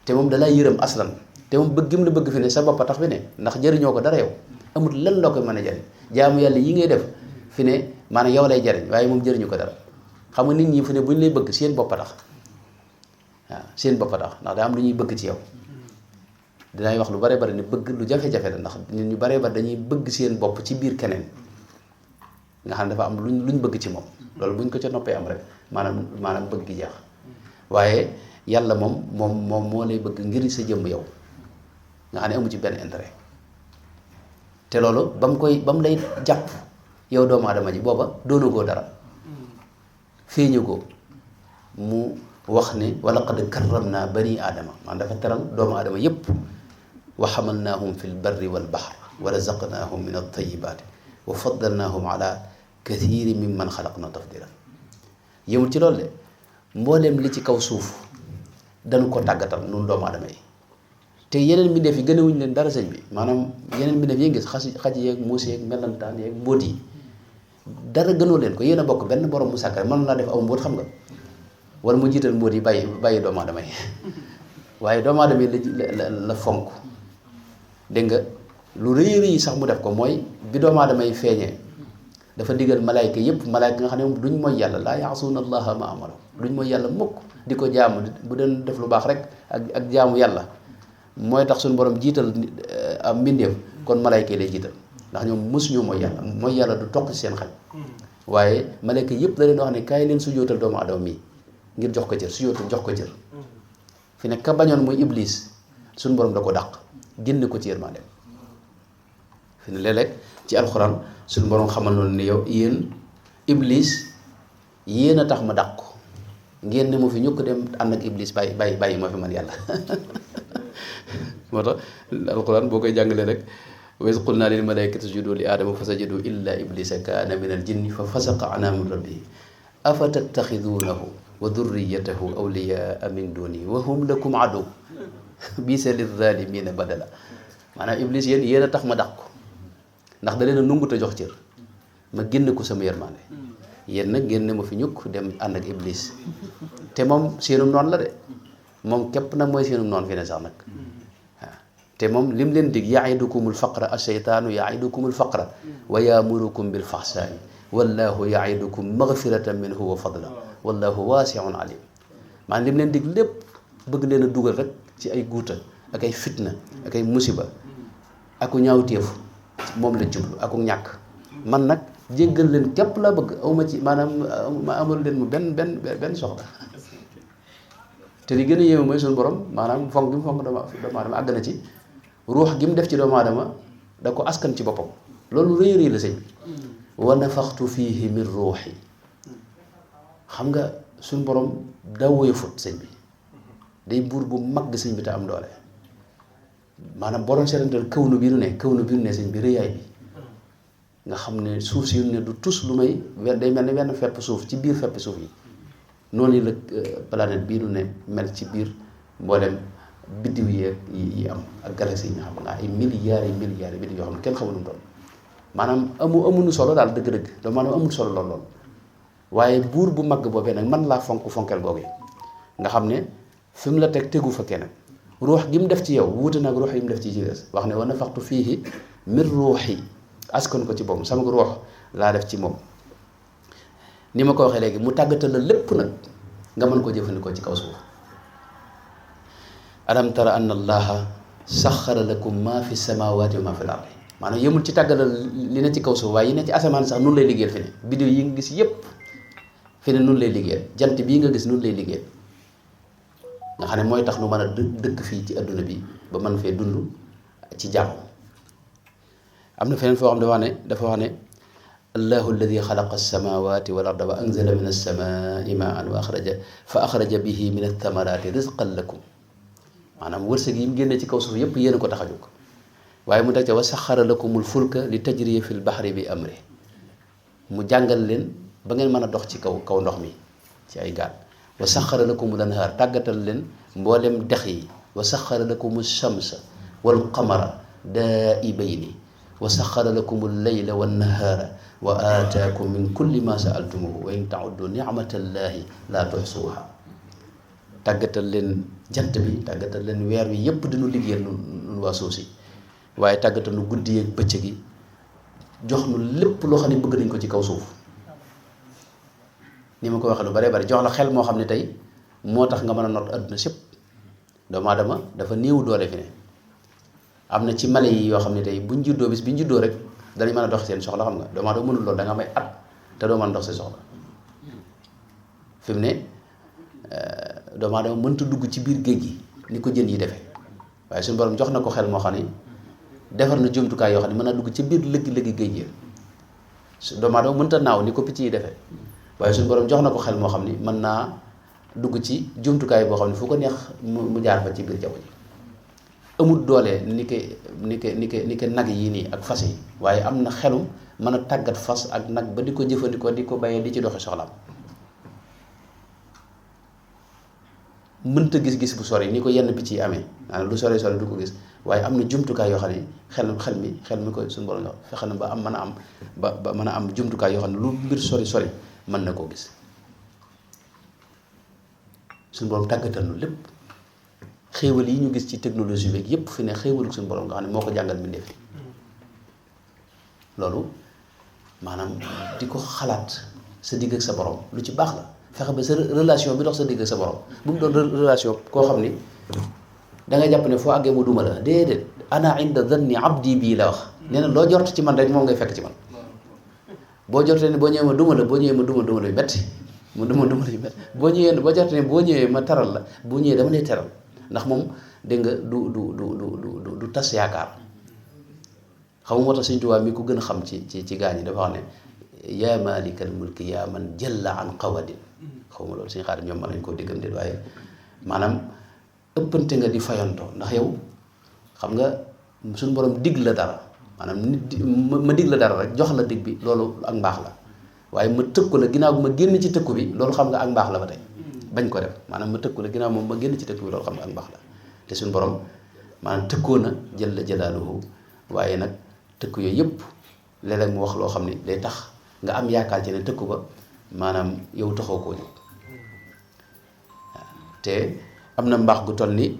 te moom dalay yërëm aslan te moom bëgg la bëgg fi ne sa bopp a tax fi ne ndax jëriñoo ko dara yow amul lan loo koy mën a jëriñ jaamu yàlla yi ngay def fi ne maanaam yow lay jëriñ waaye moom jëriñu ko dara. xam nga nit ñi fi ne bu ñu lay bëgg seen bopp a tax waaw seen bopp a tax ndax daa am lu ñuy bëgg ci yow. dinaay wax lu bare bari ne bëgg lu jafe-jafe la ndax nit ñu bare bari dañuy bëgg seen bopp ci biir keneen nga xam ne dafa am luñ bëgg ci moom loolu buñ ko ca noppee am rek maanaam bëgg gi jeex waaye yàlla moom moo lay bëgg ngir sa jëmm yow nga xam ne amu ci benn intérêt te loolu ba mu lay jàpp yow doomu aadama ji booba doonagoo dara feeñagoo mu wax ne wa laqad karramna bani aadama man dafa teral doomu aadama yépp wa xamalnaahum fi lbarri walbahr wa razaqnaahum min altayibaati wa faddalnaahum ala kathiri mimman xalaqna tafdilan yëmul ci loolu de mbooleem li ci kaw suuf dañu ko tàggatal nun doomu aadama yi te yeneen mbindeef yi gënewuñu leen dara sëñ bi maanaam yeneen mbindeef yi ngis xaj yeeg muus yeeg melantaan yeeg mbóot yi dara gënoo leen ko yéen a bokk benn borom mu sàkkare mën laa def aw mbóot xam nga wala mu jiital mbóot yi bàyyi doomu aadama yi waaye doomu aadama yi la fonk dégg nga lu rëy rëy sax mu def ko mooy bi doomu aadama yi feeñee dafa digal malaayka yépp malaayka nga xam ne moom duñ mooy yàlla laa yaasuuna allaha ma amara duñ mooy yàlla mukk di ko jaamu bu den def lu baax rek ak jaamu yàlla mooy tax suñu borom jiital am mbindeef kon malaayka yi lay jiital ndax ñoom mosuñu mooy yàlla du toq ci seen xel waaye malaayka yépp da leen wax ne kaay leen sujjóotal doomu aadama mii ngir jox ko cër sujjóotal jox ko cër fi ne ka bañoon mooy iblis suñu borom da ko dàq génne ko ci yërmande fi ne léeg-léeg ci alxuraan suñu borom xamal noonu ne yow yéen iblis yéen a tax ma dàq ko ngeen ne mu fi ñukk dem ànd ak iblis bàyyi ma fi man yàlla moo tax alxuraan boo koy jàngalee rek wa iz qulnaa lil malaa'ikati isjudu li aadama fa sajadu illa iblisa kaana min al jinni fa fasaqa an amri rabbihi afa tattaxiduunahu wa durriyatahu awliyaa min duni wa hum lakum aduw biisa lizaalimiina badala maanaam iblis yéen a tax ma dàq ko ndax da leen a nungu te jox cër ma génn ko sama yërmande yéen nag ngeen ne ma fi ñukk dem ànd ak iblis te moom seenum noonu la de moom képp nag mooy seenum noonu fi ne sax nag waaw te moom lim leen dig yaidukumul faqra asheytaanu yaidukumul faqra wa yaamurukum bil faxsaai wallahu yaidukum magfiratan minhu wa fadla wallahu waasiun alim maanaam lim leen dig lépp bëgg leen a dugal rek ci ay guuta ak ay fitna ak ay musiba aku ñaawteef moom la jublu aku ñàkk man nag jéggal leen képp la bëgg awma ci maanaam ma amal leen mu benn soxla te li gën a yéeme mooy suñu borom maanaam fonk gi mu fonk doomu aadama àgg na ci ruux gi mu def ci doomu aadama da ko askan ci boppam loolu rëy rëy la sëñ bi wa nafaxtu fiihi min ruuxi xam nga suñu borom daa woyofut sëñ bi day buur bu mag sëñ bi te am doole maanaam boo doon seetantal kawnu bi nu ne sëñ bi rëyaay bi nga xam ne suuf si ne du tus lu may day mel ni wenn fepp suuf ci biir fepp suuf yi noonu la planète bii nu ne mel ci biir mboolem biddiw yi am ak galaxie yi nga xam nga ay milliards yi biddiw yoo xam ne kenn xamul nu mu doon maanaam amuñu solo daal dëgg-dëgg da maanaam amul solo lool waaye buur bu mag boobee nag man laa fonkeel googu nga xam ne fi mu la tegu fa keneen ruux gi mu def ci yow wuute nag ruux yi mu def ci des wax ne wa nafaxtu fiihi min ruuxi askan ko ci boppam sama ruux laa def ci moom ni ma ko waxee léegi mu tàggatal la lépp nag nga mën koo jëfandikoo ci kaw suuf alam tara anna allaha saxara lakum ma fi samawati wa ma fi l ardi maanaam yëmul ci tàggatal li ne ci kaw suuf waaye yi ne ci asamaan sax nun lay liggéeyal fi ne biddiw yi nga gis yépp fi ne nun lay liggéeyal jant bii nga gis nun lay liggéeyal nga xam ne mooy tax nu mën a dëkk fii ci adduna bi ba mën fee dund ci jàmm am na feneen foo xam dafa wax ne allahu alladi xalaqa alsamawati wal arda wa anzala min alsamai maan wa axraja bihi min althamarati rizqan lakum maanaam wërsëg yi mu génne ci kaw suuf yépp yéen a ko tax a jóg waaye mu teg ca wa saxara lakumul fulka li tajriya fi lbahri bi amri mu jàngal leen ba ngeen mën a dox ci kaw ndox mi ci ay gaal wa saxara lakumul anhaar tàggatal leen mboolem dex yi wa saxara lakumu shamsa wal qamara daa'ibayni wa saxara lakumul layla wan nahaara wa aataakum min kulli ma saaltumuhu wa in tauddu nicmatallahi laa tuxsuuha tàggatal leen jant bi tàggatal leen weer wi yépp dinu liggéeyal nun waa suuf si waaye tàggatal nu guddi yeeg bëccëg yi jox nu lépp loo xam ne bëgg nañ ko ci kaw suuf ni ma ko waxee lu bare bari jox la xel moo xam ne tey moo tax nga mën a not adduna sépp doomu aadama dafa néew doole fi ne am na ci mala yi yoo xam ne tey buñ juddoo bis biñ juddoo rek danañ mën a dox seen soxla xam nga doomu aadama mënul loolu da nga may at te doo mën a dox seen soxla fi mu ne doomu aadama mënta dugg ci biir géej gi ni ko jën yi defee waaye suñu borom jox na ko xel moo xam ne defar na jumtukaay yoo xam ne mën naa dugg ci biir lëggi-lëggi géej gi doomu aadama mënta naaw ni ko picc yi defee waaye suñu borom jox na ko xel moo xam ni mën naa dugg ci jumtukaay boo xam ne fu ko neex mu jaar fa ci biir jaww ji amul doole ni ke nag yi nii ak fas yi waaye am na xelum mën a tàggat fas ak nag ba di ko jëfandikoo di ko bayee di ci doxi soxlaam mënta gis-gis bu sori ni ko yenn picc yi amee maanaam lu sori du ko gis waaye am na jumtukaay yoo xam ne xel mi ko suñu borom jox fexe na ba am mën a am ba mën a am jumtukaay yoo xam ne lu mbir sori mën na koo gis suñu borom tàggatal nu lépp xéewal yi ñu gis ci technologie beeg yépp fi ne xéewalu suñu borom nga xam ne moo ko jàngal mbindeef yi loolu maanaam di ko xalaat sa digg ak sa borom lu ci baax la fexe ba sa relation bi dox sa digg ak sa borom bu mu doon relation koo xam ni da nga jàpp ne foo àggee mu duma la déedéet ana inda dhanni abdi bii la wax nee na loo jort ci man rek moom ngay fekk ci man boo jortee ne boo ñëwee ma duma la boo ñëwee ma duma la yu metti mu duma la yu metti boo ñëwee boo jortee ne boo ñëwee ma taral la boo ñëwee dama lay teral ndax moom dégg nga du tas yaakaar xam nga moo tax Sëñ Tuubaa mi ku gën a xam ci gaañ yi dafa wax ne yaa maalikal mulki yaa man jalla an qawadin xaw ma loolu suñu xaar ñoom mën nañ koo diggam déet waaye maanaam ëppante nga di fayantoo ndax yow xam nga suñu borom dig la dara maanaam nit ma dig la dara rek jox la dig bi loolu ak mbaax la waaye ma tëkku la ginnaaw ma génn ci tëkku bi loolu xam nga ak mbaax la ba tey bañ ko def maanaam ma tëkku la ginnaaw moom ma génn ci tëkku bi loolu xam nga ak mbaax la te suñu borom maanaam tëkkoo na jalla jalaaluhu waaye nag tëkku yooyu yëpp léeg-léeg mu wax loo xam ne day tax nga am yaakaar ci ne tëkku ba maanaam yow taxaw koo jóg te am na mbaax gu toll ni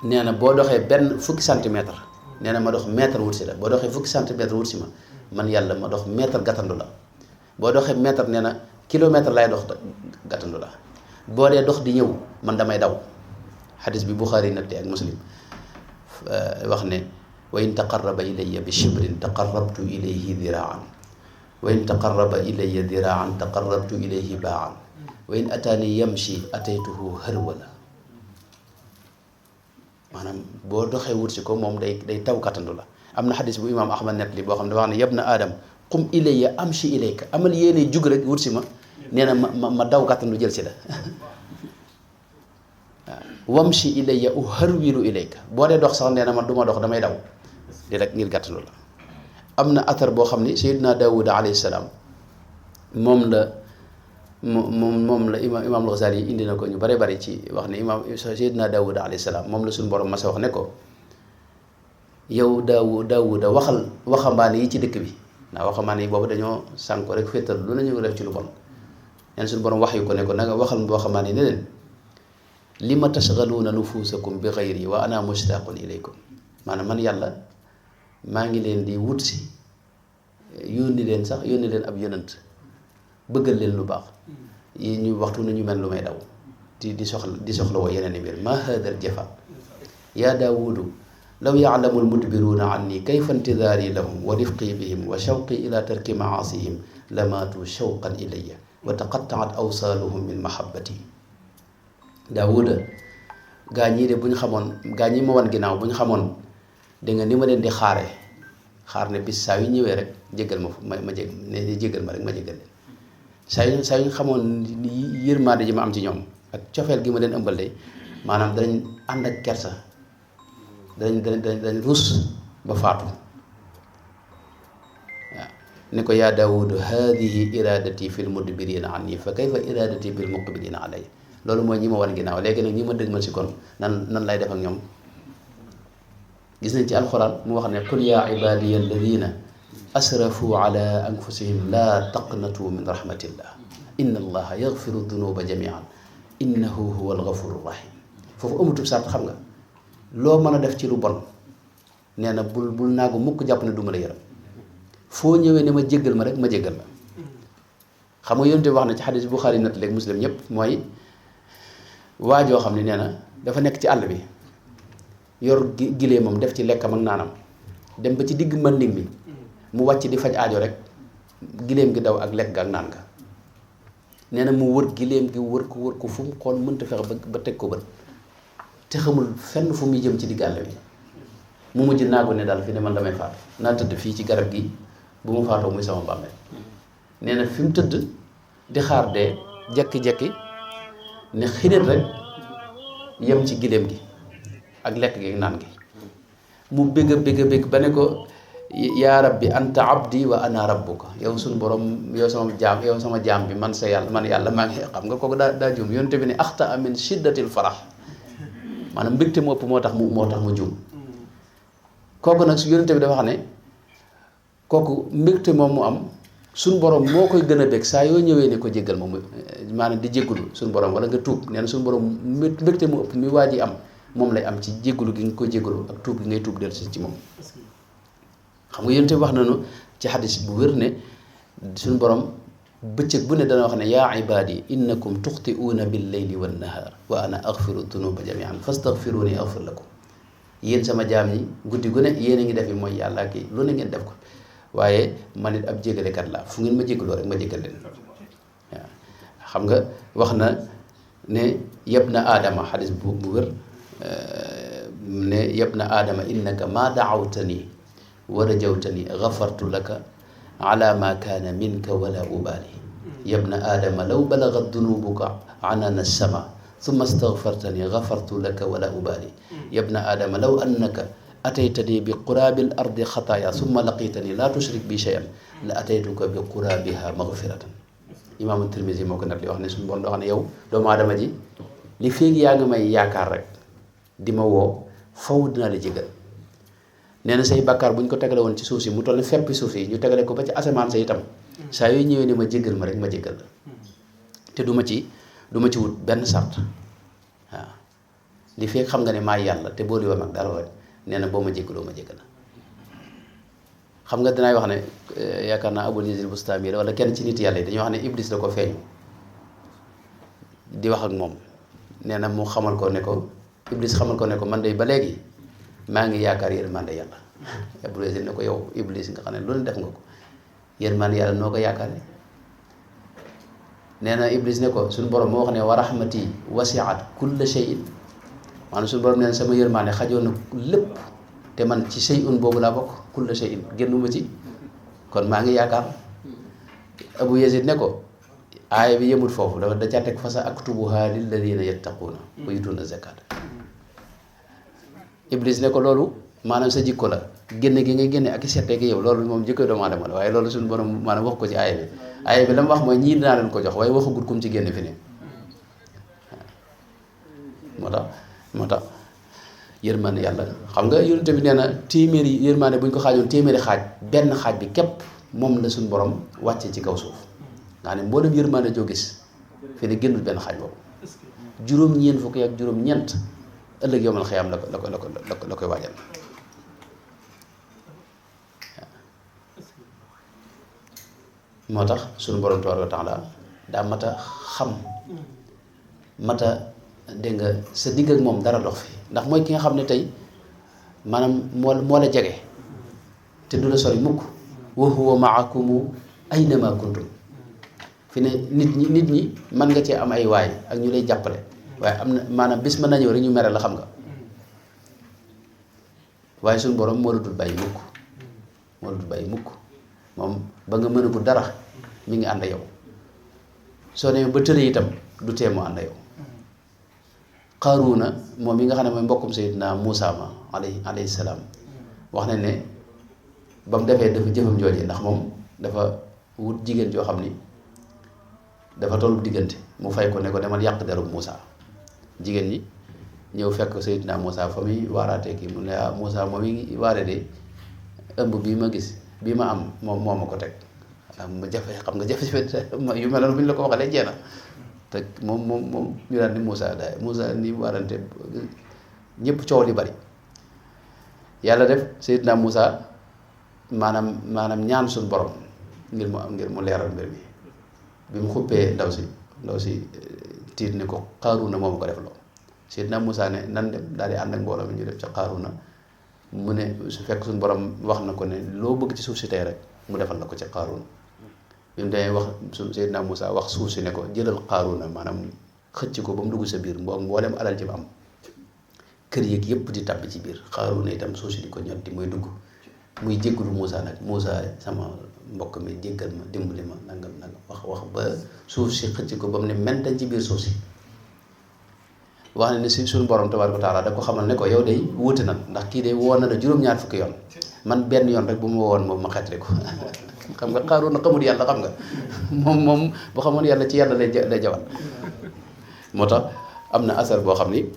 nee na boo doxee benn fukki centimètre nee na ma dox mètre wut si la boo doxee fukki centimètre wut si ma man yàlla ma dox mètre gàttandu la boo doxee mètre nee na kilomètre lay dox gàttandu la boo dee dox di ñëw man damay daw xadis bi Buxaari natte ak Muslim wax ne wa in taqarraba ilayya bi shibrin taqarrabtu ilayhi diraan wa in taqarraba ilayya diraan taqarrabtu ilayhi baan wa in ataani yamshi ataytuhu harwala maanaam boo doxee wut si ko moom day taw kattandu la am na xadis bu imaam Ahmad net li boo xam ne wax ne yab na aadam qum ilayya amshi ilayka amal yéene jug rek wut si ma nee na ma daw kattandu jël si la waaw wamshi ilayya uharwilu ilayka boo dee dox sax nee na man du ma dox damay daw di rek ngir gàttandu la am na athar boo xam ni Seydina Daawuda alayhi salaam moom la imaam al-Ghazali indi na ko ñu bare bari ci wax ne imaam Seydina Daawuda alayhi salaam moom la suñu borom masa wax ne ko yow Daawuda waxambaane yi ci dëkk bi ndax waxambaane yi boobu dañoo sànko rek féetal lu nañu def ci lu bon neen suñu borom wax yu ko ne ko na nga waxal waxambaane yi ne leen li ma tashghaluuna nufuusakum bi ghayri wa ana mushtaqun ilaykum maanaam man yàlla maa ngi leen di wut si yónni leen ab yonant bëggal leen lu baax yi ñu waxtu nañu mel lu may daw di soxla woo yeneen i mbir ma haadal jafa yaa daawudu law yaalamu almudbiruuna anni kayfa intidaari lahum wa rifqi bihim wa shawqi ila tarki maasihim lamaatu shawqan ilayya wa taqattaat awsaaluhum min mahabbati daawuda gaa ñii de bu ñu xamoon gaa ñi ma wan ginnaaw bu ñu xamoon da nga ni ma leen di xaar ne bis saa yu ñëwee rek jéggal ma jéggal ma rek ma jéggal leen saa yu xamoon yërmaande ji ma am ci ñoom ak cofeel gi ma leen ëmbal de maanaam danañ ànd ak kersa danañ ruus ba faatu waaw ne ko yaa daawudu haadihi iradati fi lmudbirina anni fa kayfa iradati bil muqbilina alay loolu mooy ñi ma wan ginnaaw léegi nag ñi ma dëgg ma si kon nan lay def ak ñoom gis nañ ci alxuraan mu wax ne qul yaa ibadiya alladina asrafu ala anfusihim laa taqnatu min rahmatillah inna allaha yaxfiru dunuba jamian innahu huwa alghafuru rahim foofu amatub sart xam nga loo mën a def ci lu bon nee na bul naagu mukk jàpp ne du ma la yërëm foo ñëwee ne ma jéggal ma rek ma jéggal la xam nga yonent bi wax na ci xadis Buxaari nat léegi Muslim ñëpp mooy waajoo xam ne nee na dafa nekk ci àll bi yor gileemam def ci lekkam ak naanam dem ba ci digg manding mi mu wàcc di faj aajo rek gileem gi daw ak lekk ga ak naan ga nee na mu wër gileem gi wër ko fu mu xool mënta fexe ba teg ko bët te xamul fenn fu muy jëm ci digg àll bi mu mujj naagu ne daal fi ne man damay faatu naa tëdd fii ci garab gi bu ma faatoo muy sama bàmmeel nee na fi mu tëdd di xaar dee jekki-jekki ne xinet rek yem ci gileem gi ak lekk gi ak naan gi mu bëgg ba ne ko yaa rabbi anta abdi wa ana rabbuka yow suñu borom yow sama jaam bi man sa yàlla man yàlla maa ngi xam nga kooku daa juum yonte bi ne axta min shiddatil farax maanaam mbégte mu ëpp moo tax mu juum kooku nag su yonte bi dafa xam ne kooku mbégte moom mu am suñu borom moo koy gën a bég saa yoo ñëwee ne ko jéggal ma maanaam di jéggulu suñu borom wala nga tuub nee na suñu borom mbégte mu ëpp mi waa ji am moom lay am ci jéggulu gi nga ko jéggulu ak tuub gi ngay tuub dellu si ci moom xam nga yonte wax nañu ci xadis bu wér ne suñu borom bëccëg bu ne dana wax ne yaa ibaadi innakum tuxtiuuna bil leyli wan nahaar wa ana axfiru dunuba jamian fastaxfiruni axfir lakum yéen sama jaam ñi guddi gu ne yéen a ngi def mooy yàlla kii lu ne ngeen def ko waaye man it ab jégalekat la fu ngeen ma jégaloo rek ma jégal leen waaw xam nga wax na ne yab na aadama xadis bu wér ne yab na aadama innaka maa daawtani wa rajawtani gafartu laka ala ma kaana minka wala ubaali yabna aadama law balagat dunubuka anana sama thumma stagfartani gafartu laka wala ubaali yabna aadama law annaka ataytani bi quraabi l ardi xataaya thumma laqitani laa tushrik bi shay'an la ataytuka bi quraabiha magfiratan imaamu Tirmisi moo ko nag li wax ne suñu bon doo xam ne yow doomu aadama ji li féegi yaa ngi may yaakaar rek di ma woo faw dinaa la jégal nee na say bàkkaar bu ñu ko tegale woon ci suuf si mu toll ne feppi suuf si ñu tegale ko ba ci asamaan sa itam saa yooyu ñëwee ni ma jéggal ma rek ma jéggal la te du ma ci wut benn sart waaw li fekk xam nga ne maa yàlla te boo liwam ak dara rek nee na boo ma jéggaloo ma jéggal la xam nga dinaay wax ne yaakaar naa Abul Yazid Bustami la wala kenn ci nit yàlla yi dañoo wax ne Iblis da ko feeñu di wax ak moom nee na mu xamal ko ne ko Iblis xamal ko ne ko man de ba léegi maa ngi yaakaar yërmande yàlla Abul Yazid ne ko yow Iblis nga xam ne loolu def nga ko yërmande yàlla noo ko yaakaare nee na Iblis ne ko suñu borom moo wax ne wa rahmati wasi'at kulla shay'in maanaam suñu borom nee na sama yërmande xajoon na lépp te man ci shay'un boobu laa bokk kulla shay'in génnuma ci kon maa ngi yaakaar Abu Yazid ne ko aaya bi yëmut foofu dafa da ca teg fa sa aktubuha lilladina yattaquuna wa yutuuna zakat Iblis ne ko loolu maanaam sa jikko la génne gi ngay génne ak i settee gi yow loolu moom jikko doomu aadama la waaye loolu suñu borom maanaam wax ko ci aaya bi la mu wax mooy ñii dinaa leen ko jox waaye waxagut kum ci génne fi ne moo tax yërmande yàlla xam nga yonent bi nee na téeméeri yërmande bu ñu ko xaajoon téeméeri xaaj benn xaaj bi képp moom la suñu borom wàcce ci kaw suuf nga ne mboolem yërmande joo gis fi ne génnul benn xaaj boobu juróom-ñeent fukki ak juróom-ñeent ëllëg yowmal xiyaam la koy waajal moo tax suñu borom tabaaraka wa taala daa mat a xam mat a dégg nga sa digg ak moom dara dox fi ndax mooy ki nga xam ne tey maanaam moo la jege te du la sori mukk wa huwa ma'akumu aynama kuntum fi ne nit ñi mën nga cee am ay waay ak ñu lay jàppale waaye am na maanaam bis mën na ñëw rek ñu mere la xam nga waaye suñu borom moo la dul bàyyi mukk moom ba nga mën a bu dara mi ngi ànd yow soo demee ba tële itam du tee mu ànd yow Qaaruuna moom yi nga xam ne mooy mbokkum Seydina Muusaa ma alayhi salaam wax nañ ne ba mu defee dafa jëfam jooje ndax moom dafa wut jigéen joo xam ni dafa tollu diggante mu fay ko ne ko demal yàq derub Muusaa jigéen ñi ñëw fekk Seydina Muusaa fa muy waaraatee kii mu ne ah Muusaa moom yi waare de ëmb bii ma gis bii ma am moom moo ma ko teg ma jafe xam nga jafe-jafe yu mel noonu bu ñu la ko waxalee jeex na te moom ñu daan ni Muusaa ni waarante ñëpp coow li bari yàlla def Seydina Muusaa maanaam ñaan suñu borom ngir mu leeral mbir mi bi mu xuppee ndaw si tiit ni ko Qaaruuna moo ma ko def loo Seydina Muusaa ne nan dem daal di ànd ak mbooloo mi ñu def ca Qaaruuna mu ne su fekk suñu borom wax na ko ne loo bëgg ci suuf si tey rek mu defal la ko ca Qaaruuna bi mu demee wax Seydina Muusaa wax suuf si ne ko jëlal Qaaruuna maanaam xëcc ko ba mu dugg sa biir mboolem alal ji mu am kër yeeg yëpp di tàbbi ci biir Qaaruuna itam suuf si di ko ñotti muy dugg muy jéggalu Muusaa nag Muusaa sama mbokk mi jéggal ma dimbali ma nangam wax ba suuf si xëcc ko ba mu ne mentañ ci biir suuf si wax ne si suñu borom tabaaraka wa taala da ko xamal ne ko yow day wuute nag ndax kii de woon na la juróom-ñaar fukki yoon man benn yoon rek bu ma woon moom ma xeetli ko xam nga Qaaruuna xamul yàlla xam nga moom bu xamoon yàlla ci yàlla lay jawal moo tax am na asar boo xam ni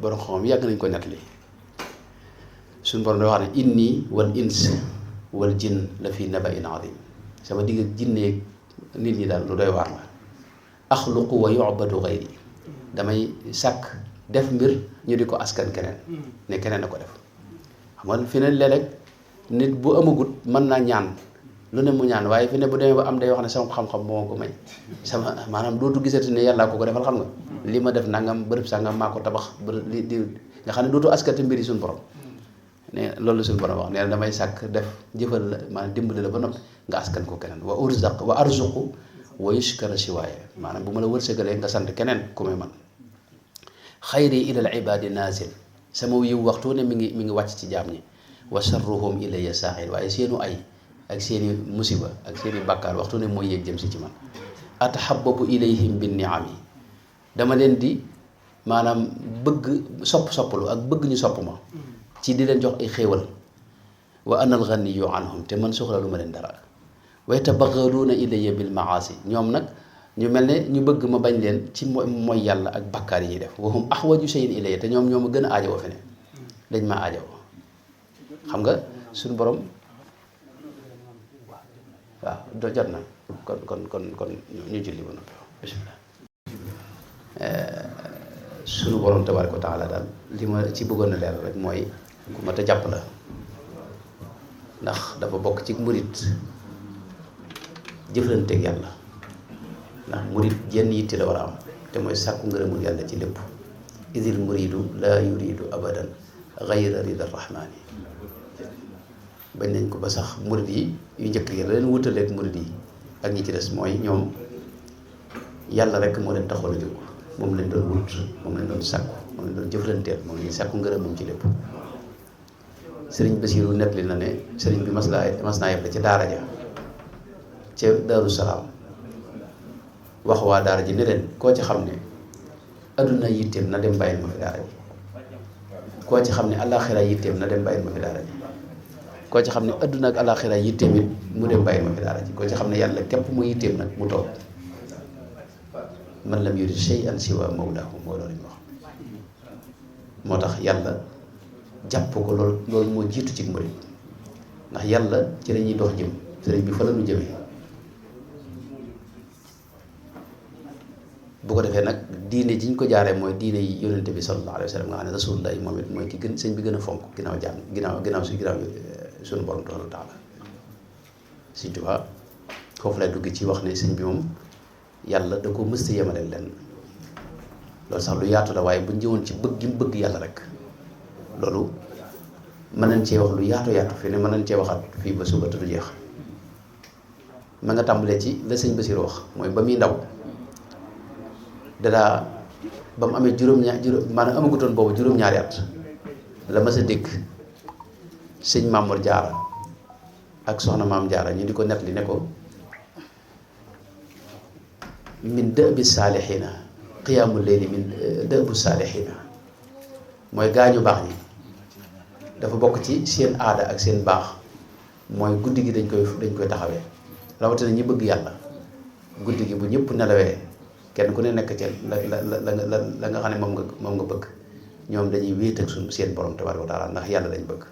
borom xam yàgg nañ ko nettali suñu borom da wax ne inni wal ins wal jinn la fi naba'in azim sama digg ak jinne nit ñi daal lu doy waar la axluqu wa yu'badu ghayri damay sàkk def mbir ñu di ko askan keneen ne keneen a ko def xam nga fi ne léeg-léeg nit bu amagut mën naa ñaan lu ne mu ñaan waaye fi ne bu demee ba am day wax ne sama xam-xam moo ko may sama maanaam dootu gisati ne yàllaa ko defal xam nga li ma def nangam bërëb sangam maa ko tabax bërëb li di nga xam ne dootu askati mbir yi suñu borom ne loolu suñu borom wax nee na damay sàkk def jëfal la maanaam dimbali la ba noppi nga askan ko keneen wa arzuqu wa yushkara siwaaye maanaam bu ma la wërsëgalee nga sant keneen ku may man xayri ilal ibaadi naazil sama yiw waxtu ne mi ngi wàcc ci jaam ñi wa sharruhum ilayya saaxil waaye seenu ay ak seeni musiba ak seeni bàkkaar waxtu ne mooy yéeg jëm si ci man atahabbabu ilayhim bin niami dama leen di maanaam bëgg soppalu ak bëgg ñu sopp ma ci di leen jox ay xéewal wa ana al ghaniyu anhum te man soxla lu ma leen dara wa yatabaghaluuna ilayya bil maasi ñoom nag ñu mel ne ñu bëgg ma bañ leen ci mooy yàlla ak bakkaar yi ñuy def wa hum ahwaju shay'in ilayya te ñoom ñoo ma gën a aajowoo fi ne dañ maa aajowoo xam nga suñu borom waaw jot na kon ñu julli ba noppi bismillah. Sunu borom tabaaraka wa taala daal li ma ci bëggoon a leer rek mooy ku mat a jàpp la ndax dafa bokk ci murit jëflanteeg yàlla ndax murit jenn yitte la war a am te mooy sàkku ngërëmul yàlla ci lépp idil muridu laa yuridu abadan gayra rida rahmaani. bañ nañ ko ba sax murit yi yu njëkk yi la leen wutaleeg murit yi ak ñi ci des mooy ñoom yàlla rek moo leen taxoon a jóg moom lañ doon wut moom lañ doon sàkku moom lañ doon jëflanteel moom lañ sàkku ngërëm moom ci lépp. sëriñ Basiiru nettali na ne sëriñ bi mas naa yebale ca daara ja ca Daaru Salaam wax waa daara ji ne leen koo ci xam ne adduna yitteem na dem bàyyil ma fi daara ji koo ci xam ne àllaaxira yitteem na dem bàyyil ma fi daara ji koo ci xam ne adduna ak àllaaxira yitteem it mu dem bàyyil ma fi daara ji koo ci xam ne yàlla képp mu yitteem nag mu toog man lam yurid shay'an siwa mawlaahu moo loolu ñu wax. moo tax yàlla jàpp ko loolu moo jiitu ci murid ndax yàlla ci la ñuy dox jëm sëriñ bi fa la ñu jëmee bu ko defee nag diine ji ñu ko jaaree mooy diine yi yonente bi sallallahu alayhi wa sallam nga xam ne rasulullah moom it mooy ki gën sëñ bi gën a fonk ginnaaw suñu borom tabaaraka wa taala. Sëñ Tuubaa foofu lay dugg ci wax ne sëñ bi moom yàlla da ko mës a yemale lenn loolu sax lu yaatu la waaye bu ñu jëwoon ci bëgg gi mu bëgg yàlla rek loolu mën nañ cee wax lu yaatu fi ne mën nañ cee waxaat fii ba suba te du jeex. ma nga tàmbalee ci la sëñ Basiir wax mooy ba muy ndaw dadaa ba mu amee maanaam amagutoon boobu juróom-ñaari at la ma sa dégg sëñ Mamour Jaara ak soxna Maam Jaara ñu di ko nettali ne ko min dëbi saalixiina qiyaamul layli min dëbu saalixiina mooy gaañu baax ñi dafa bokk ci seen aada ak seen baax mooy guddi gi dañ koy taxawee rawatina ñi bëgg yàlla guddi gi bu ñëpp nelawee kenn ku ne nekk ci la nga xam ne moom nga bëgg ñoom dañuy wéet ak seen borom tabaaraka wa taala ndax yàlla lañ bëgg.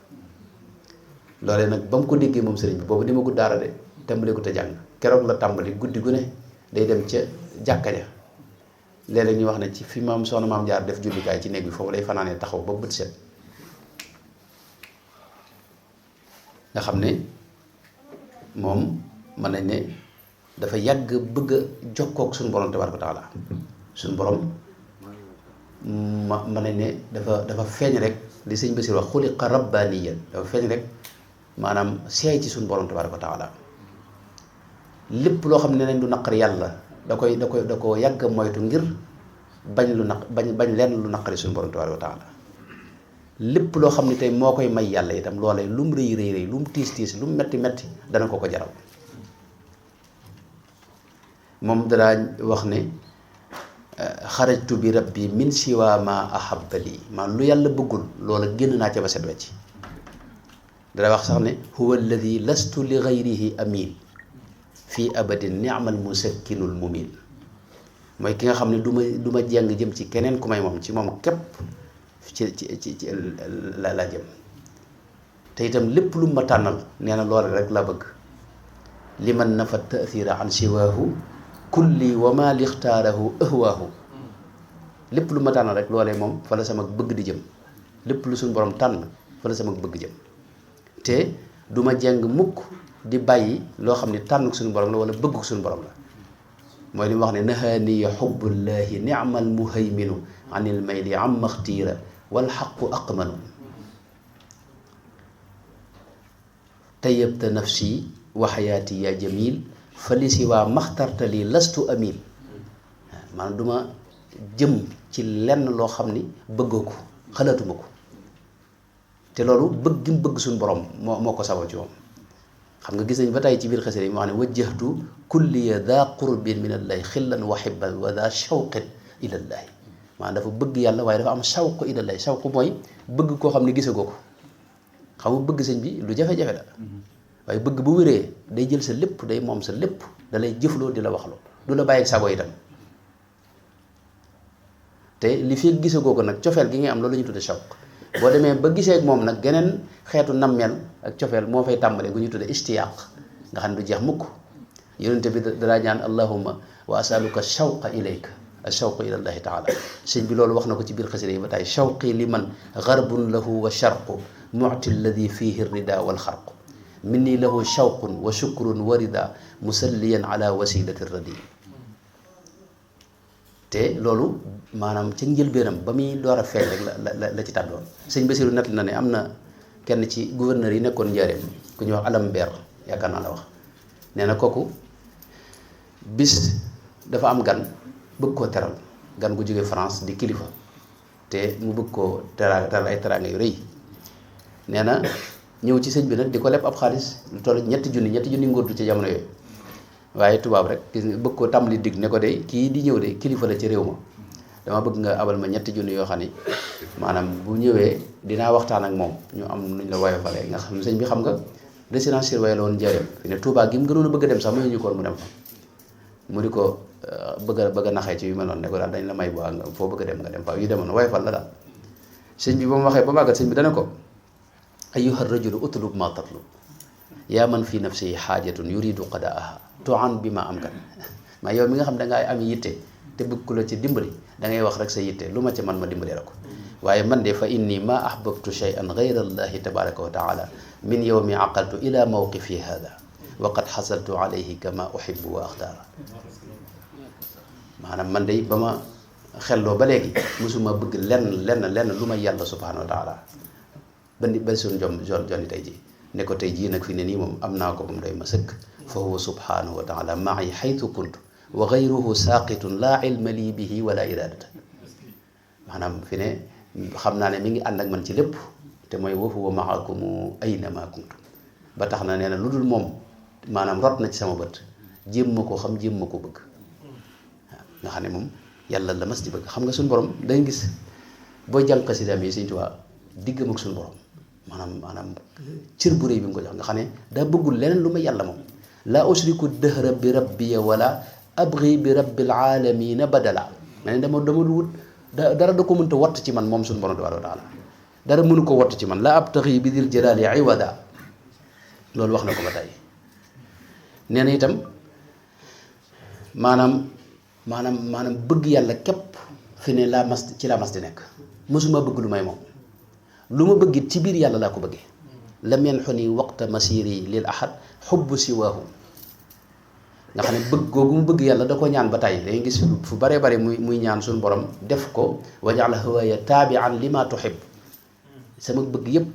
loolee nag ba mu ko déggee moom sëriñ bi boobu di ma ko daara de tàmbali ko te jàng keroog la tàmbali guddi gu ne day dem ca jàkka ja léeg-léeg ñu wax ne ci fi maam soxna Maam Jaar def jullikaay ci néeg bi foofu lay fanaanee taxaw ba bët set nga xam ne moom mën nañ ne dafa yàgg bëgg a jokkook suñu borom tabaaraka wa taala suñu borom mën nañ ne dafa feeñ rek li sëñ Basiir wax xuliqa rabbaaniyan dafa feeñ rek maanaam seey ci suñu borom tabaaraka wa taala lépp loo xam ne nañ du naqari yàlla da ko yàgg moytu ngir bañ lenn lu naqari suñu borom tabaaraka wa taala lépp loo xam ne tey moo koy may yàlla itam loolee lu mu rëy rëy lu mu tiis tiis lu mu metti metti dana ko jaral moom danaa wax ne xarajtu bi rabbi min siwa ma ahabba lii man lu yàlla bëggul loola génn naa ca ba set wecc dana wax sax ne huwa alladi lastu li gayrihi amin fii abadin ni'mal musakkinul mumin mooy ki nga xam ne du ma jeng jëm ci keneen ku may moom ci moom képp ci la jëm te itam lépp lu ma tànnal nee na loole rek la bëgg liman nafa tathira an siwaahu kulli wa ma lixtaarahu ahwaahu lépp lu ma tànnal rek loolee moom fa la sama bëgg di jëm lépp lu suñu borom tànn fa la sama bëgg jëm te du ma jeng mukk di bàyyi loo xam ne tànn suñu borom la wala bëgg suñu borom la mooy li mu wax ne nahaaniya xubbullahi ni'mal muhayminu anil mayli am maxtiira wal xaqu aqmanu tayyabta nafsi wa xayaati ya jamil fa li si waa maxtartali lastu amil maanaam du ma jëm ci lenn loo xam ni bëggoo ko xalaatuma ko te loolu bëgg gi mu bëgg suñu borom moo ko sabab ci moom xam nga gis nañ ba tey ci biir xasida yi moo xam ne wajjahtu kulliya daa qurbin min allahi xillan wa xibban wa daa shawqin ilallahi maanaam dafa bëgg yàlla waaye dafa am shawq ilallahi shawq mooy bëgg koo xam ne gisagoo ko xam nga bëgg sëñ bi lu jafe-jafe la waaye bëgg bu wéree day jël sa lépp day moom sa lépp da lay jëfloo di la waxloo du la bàyyi sago itam te li fi gisagoo ko nag cofeel gi ngay am loolu la ñu tudde shawq boo demee ba gisee ak moom nag geneen xeetu nammeel ak cofeel moo fay tàmbalee gu ñu tudde istiyaaq nga xam ne du jeex mukk yonente bi dalaa ñaan allahumma wa asaluka shawqa ilayka ashawqa ila allahi taala sëñ bi loolu wax na ko ci biir xasida yi ba tey shawqi liman garbun lahu wa sharqu mu'ti alladi fihi rida wal xarqu minni lahu shawqun wa shukrun wa rida musalliyan ala wasilati radi te loolu maanaam ca njëlbeenam ba muy door a feeñ rek la ci tàddoon sëñ Basiru nett na ne am na kenn ci gouverneur yi nekkoon Njaaréem ku ñuy wax Alambeer yaakaar naa la wax nee na kooku bis dafa am gan bëgg koo teral gan gu jóge France di kilifa te mu bëgg koo teral ay teraanga yu rëy nee na ñëw ci sëñ bi nag di ko leb ab xaalis lu toll ñetti junni ngóordu ci jamono yooyu waaye tubaab rek gis nga bëgg koo tàmbali dig ne ko de kii di ñëw de kilifa la ci réew ma dama bëgg nga abal ma ñetti junni yoo xam ni maanaam bu ñëwee dinaa waxtaan ak moom ñu am nuñ la woyofalee nga xam sëñ bi xam nga résidence surveillée la woon Njaaréem fi ne Touba gi mu gënoon a bëgg a dem sax may ñu ko mu dem fa mu di ko bëgg a naxee ci yu mel noonu ne ko daal dañ la may boo foo bëgg a dem nga dem fa yu demoon woyofal la daal sëñ bi ba mu waxee ba màggat sëñ bi dana ko ayyuha rajulu utlub ma tatlub yaa man fi nafsihi xaajatun yuridu qadaaha tuan bi ma am kan maa yow mi nga xam da ngaa am yitte te bëgg ku la ci dimbali da ngay wax rek sa yitte lu ma ci man ma dimbali la ko waaye man de fa inni ma ahbabtu shay'an gayra allahi tabaraka wa taala min yawmi aqaltu ila mawqifi hada wa qad xasaltu alayhi kama uhibbu wa axtaara maanaam man de ba ma xelloo ba léegi mosuma bëgg lenn lu ma yàlla subhanahu wa taala ba suñ joni tey ji ne ko tey jii nag fi ne nii moom am naa ko ba mu doy ma sëkk fa huwa subhanahu wa taala ma'i haythu kuntu wa gayruhu saqitun laa ilma lii bihi wala iradata maanaam fi ne xam naa ne mi ngi ànd ak man ci lépp te mooy wa huwa ma'akum aynama kuntum ba tax na nee na lu dul moom maanaam rot na ci sama bët jéem ma ko xam jéem ma ko bëgg waaw nga xam ne moom yàlla la mas di bëgg xam nga suñu borom day gis booy jàng xasidaam yi Sëñ Tuubaa diggam ak suñu borom maanaam cër bu rëy bi mu ko jox nga xam ne daa bëggul leneen lu ma yàlla moom laa usriku dëhra bi rabbiya wala abri bi rabbil alamina badala ma ne dama du wut dara da ko mënta watt ci man moom suñu borom tabaaraka wa taala dara mënu ko watt ci man laa abtaxi bi dil jalaali iwada loolu wax na ko ba tey nee na itam maanaam bëgg yàlla képp fi ne laa mas di nekk mosuma bëgg lu may moom lu ma bëggit ci biir yàlla laa ko bëggee lam yanxuni waqta masiri lil ahad xubbu siwaahu nga xam ne bëgg googu mu bëgg yàlla da ko ñaan ba tey dañuy gis fu bare bare muy ñaan suñu borom def ko wajal hawaya taabian li ma tuhib sama bëgg yépp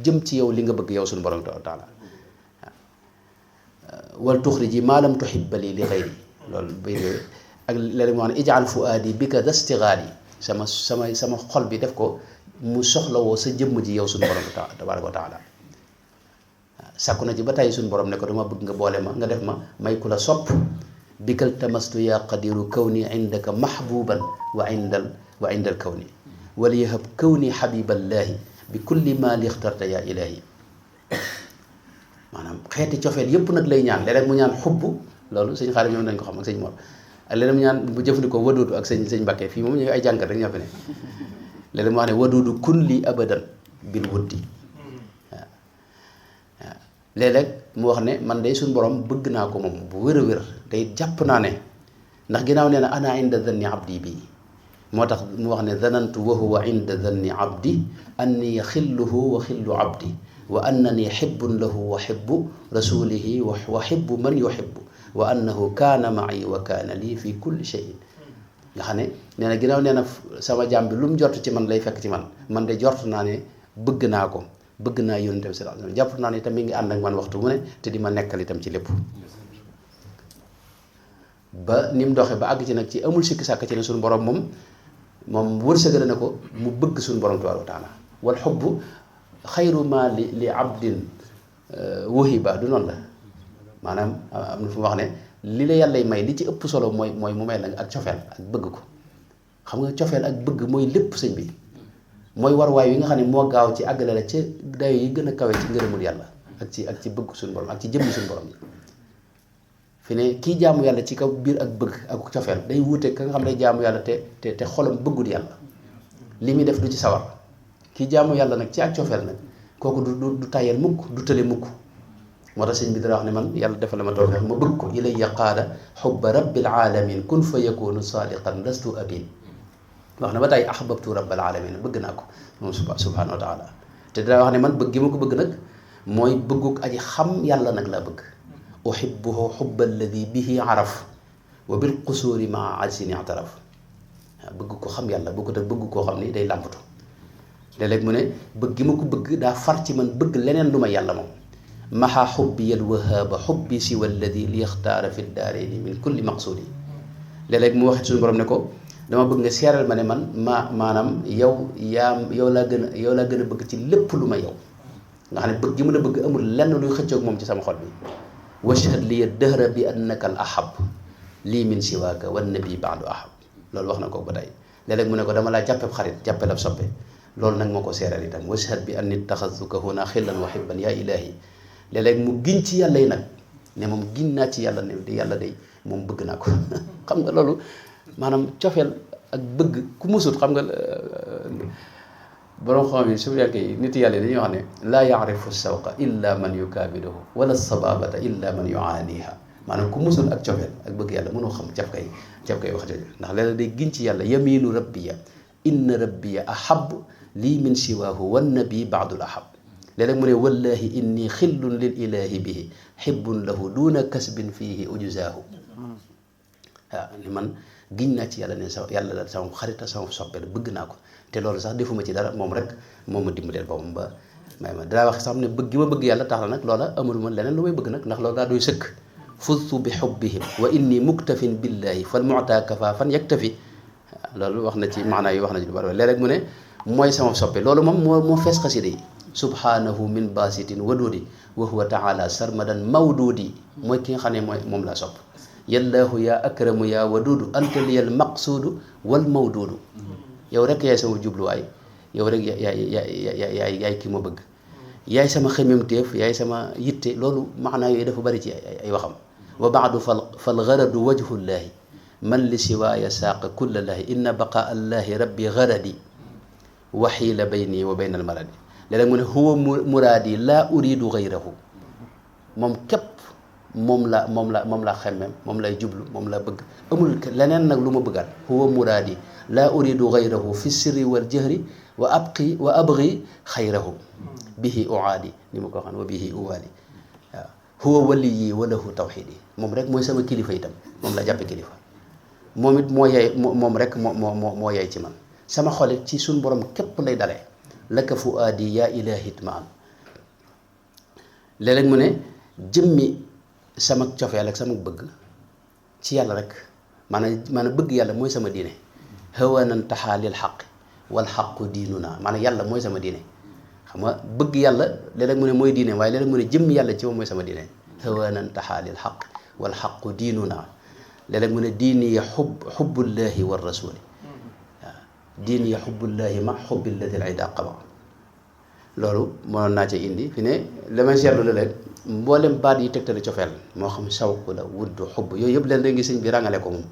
jëm ci yow li nga bëgg yow suñu borom taala wal tuxriji maa lam tuhibbali li xayri loolu bay ak léeg-léeg mu wax ne ijal fuaadi bika dastigaali sama xol bi def ko mu soxlawoo sa jëmm ji yow suñu borom tabaaraka wa taala sàkku na ci ba tey suñu borom ne ko dama bëgg nga boole ma nga def ma may ku la sopp bikal tamastu yaa qadiru kawni indaka mahbuban wa indal kawni wal yahab kawni habiballaahi bi kulli ma li ixtarta yaa ilaahi maanaam xeeti cofeel yépp nag lay ñaan léeg-léeg mu ñaan xubb loolu sëñ Xaadim ñoom dañ ko xam ak sëñ Mor ak léeg-léeg mu ñaan bu jëfandikoo waduudu ak sëñ Mbàkke fii moom ñu ay jàngat rek ñoo fi ne léeg-léeg mu wax ne waduudu kun li abadan bil wuddi waaw léeg-léeg mu wax ne man de suñu borom bëgg naa ko moom bu wér a wér tey jàpp naa ne ndax ginnaaw nee na ana inda zanni abdi bii moo tax mu wax ne zanantu wa huwa inda zanni abdi anni xilluhu wa xillu abdi wa annani xibbun lahu wa xibbu rasulihi wa xibbu man yuxibbu wa annahu kaana ma'i wa kaana lii fi kulli shay'in nga xam ne nee na ginnaaw nee na sama jaam bi lu mu jot ci man lay fekk ci man de jort naa ne bëgg naa ko bëgg naa yónent bi sallallahu alayhi wasallam jàpp naa ne itam mi ngi ànd ak man waxtu mu ne te di ma nekkal itam ci lépp ba ni mu doxee ba àgg ci nag ci amul sikki sàkk ci ne suñu borom moom wërsëgale na ko mu bëgg suñu borom tabaaraka wa taala wal xubbu xayru ma li abdin wuhiba du noonu la maanaam am na fu mu wax ne li la yàllay may li ci ëpp solo mooy mu may la ak cofeel ak bëgg ko xam nga cofeel ak bëgg mooy lépp sëñ bi mooy warwaay wi nga xam ne moo gaaw ci àggale la ca dayo yi gën a kawe ci ngërëmul yàlla ak ci bëgg suñu borom ak ci jëmmi suñu borom fi ne kii jaamu yàlla ci kaw biir ak bëgg ak cofeel day wuute ka nga xam ne day jaamu yàlla te xolam bëggul yàlla li muy def du ci sawar kii jaamu yàlla nag ci ak cofeel nag kooku du tàyyeel mukk du tële mukk moo tax sëñ bi dara wax ne man yàlla defal la ma tawfeex ma bëgg ko ilayya qaada xubba rabbil alamin kun fa yakunu sadiqan lastu abin wax na ba tey ahbabtu rabbal alamin bëgg naa ko moom subhanahu wa taala te dara wax ne man bëgg gi ma ko bëgg nag mooy bëgguk aji xam yàlla nag laa bëgg uhibbuhu xubba alladi bihi araf wa bil qusuuri maa ajsin i'taraf waaw bëgg ko xam yàlla bëgg te bëgg koo xam ni day làmpatu léeg-léeg mu ne bëgg gi ma ko bëgg daa far ci man bëgg leneen lu ma yàlla moom maxa xubbi yal wahaaba xubbi siwa alladi li yaxtaara fi daarayni min kulli maqsuudi léeg-léeg mu waxit suñu borom ne ko dama bëgg nga seeral ma ne man maanaam yow laa gën a bëgg ci lépp lu ma yow nga xam ne bëgg gi mën a bëgg amul lenn luy xëccoog moom ci sama xol bi washhad liya dëhra bi annaka al ahab lii min siwaaka wan nabi baadu ahab loolu wax na ko ba tey léeg-léeg mu ne ko dama laa jàppeb xarit jàppel ab soppe loolu nag moo ko seeral itam washhad bi anni taxastuka huna xillan wa xibban yaa ilaahi léeg-léeg mu giñ ci yàlla yi nag ne moom giñ naa ci yàlla ne di yàlla day moom bëgg naa ko xam nga loolu maanaam cofeel ak bëgg ku musut xam nga borom xam yi su fekkee nit yàlla yi dañuy wax ne laa yaarifu sawqa illa man yukaabiduhu wala sababata illa man yuaaniha maanaam ku musul ak cofeel ak bëgg yàlla mënoo xam caf kay wax jooju ndax léeg-léeg day giñ ci yàlla yaminu rabbiya inna rabbiya ahab lii min siwaahu wannabi baadul ahab léeg-léeg mu ne wallahi inni xillun lil ilahi bihi xibbun lahu duna kasbin fiihi ujuzaahu waaw ni man giñ naa ci yàlla ne yàlla la sama xarita sama soppe la bëgg naa ko te loolu sax defuma ci dara moom rek moom ma dimbaleel boppam ba may ma daa wax sax ne bëgg gi ma bëgg yàlla tax na nag loola amul ma leneen lu may bëgg nag ndax loolu daa doy sëkk fuztu bi xubbihim wa inni muktafin billahi fal mu'ta kafaafan yaktafi loolu wax na ci maanaa yi wax na ci lu bari léeg-léeg mu ne mooy sama soppe loolu moom moo fees xasida yi subhanahu min basitin wadudi wa huwa taala sarmadan mawdudi mooy ki nga xam ne moom laa sopp yallaahu yaa akramu yaa waduudu anta liyal maqsuudu wal mawduudu yow rek yaay sama jubluwaay yow rek yaay ki ma bëgg yaay sama xememteef yaay sama yitte loolu maanaa yooyu dafa bari ci ay waxam wa baadu fal garadu wajhullaahi man li siwaaya saaqa kullallaahi inna baqaa allaahi rabbi garadi waxiila bayni wa bayna almaradi léeg-léeg mu ne huwa muraadi laa uridu gayrahu moom képp moom laa xemmem moom lay jublu moom laa bëgg amul leneen nag lu ma bëggaat huwa muraadi laa uridu gayrahu fi sirri wal jahri wa abgi xayrahu bihi uaadi ni ma ko xam wa bihi uwaali waaw huwa waliyi wa lahu tawxiidi moom rek mooy sama kilifa itam moom la jàppe kilifa moom it moo yey moom rek moo yey ci man sama xolit ci suñ borom képp lay dalee laka fuaadi yaa ilaahit maan léeg-léeg mu ne jëmmi sama cofeel ak sama bëgg ci yàlla rek maanaam bëgg yàlla mooy sama diine hawanan taxaa lil xaq wal xaqu diinuna maanaam yàlla mooy sama diine xam nga bëgg yàlla léeg-léeg mu ne mooy diine waaye léeg-léeg mu ne jëmmi yàlla ci moom mooy sama diine hawanan taxaa lil xaq wal xaqu diinuna léeg-léeg mu ne diini ya xubbullahi wa rasuli waaw diini ya xubbullahi ma xubbillati al ida qaba loolu mënoon naa ca indi fi ne la may seetlu la léeg mboolem baat yi tegtale cofeel moo xam sawku la wudd xubb yooyu yëpp leen da ngi sëñ bi ràngale ko moom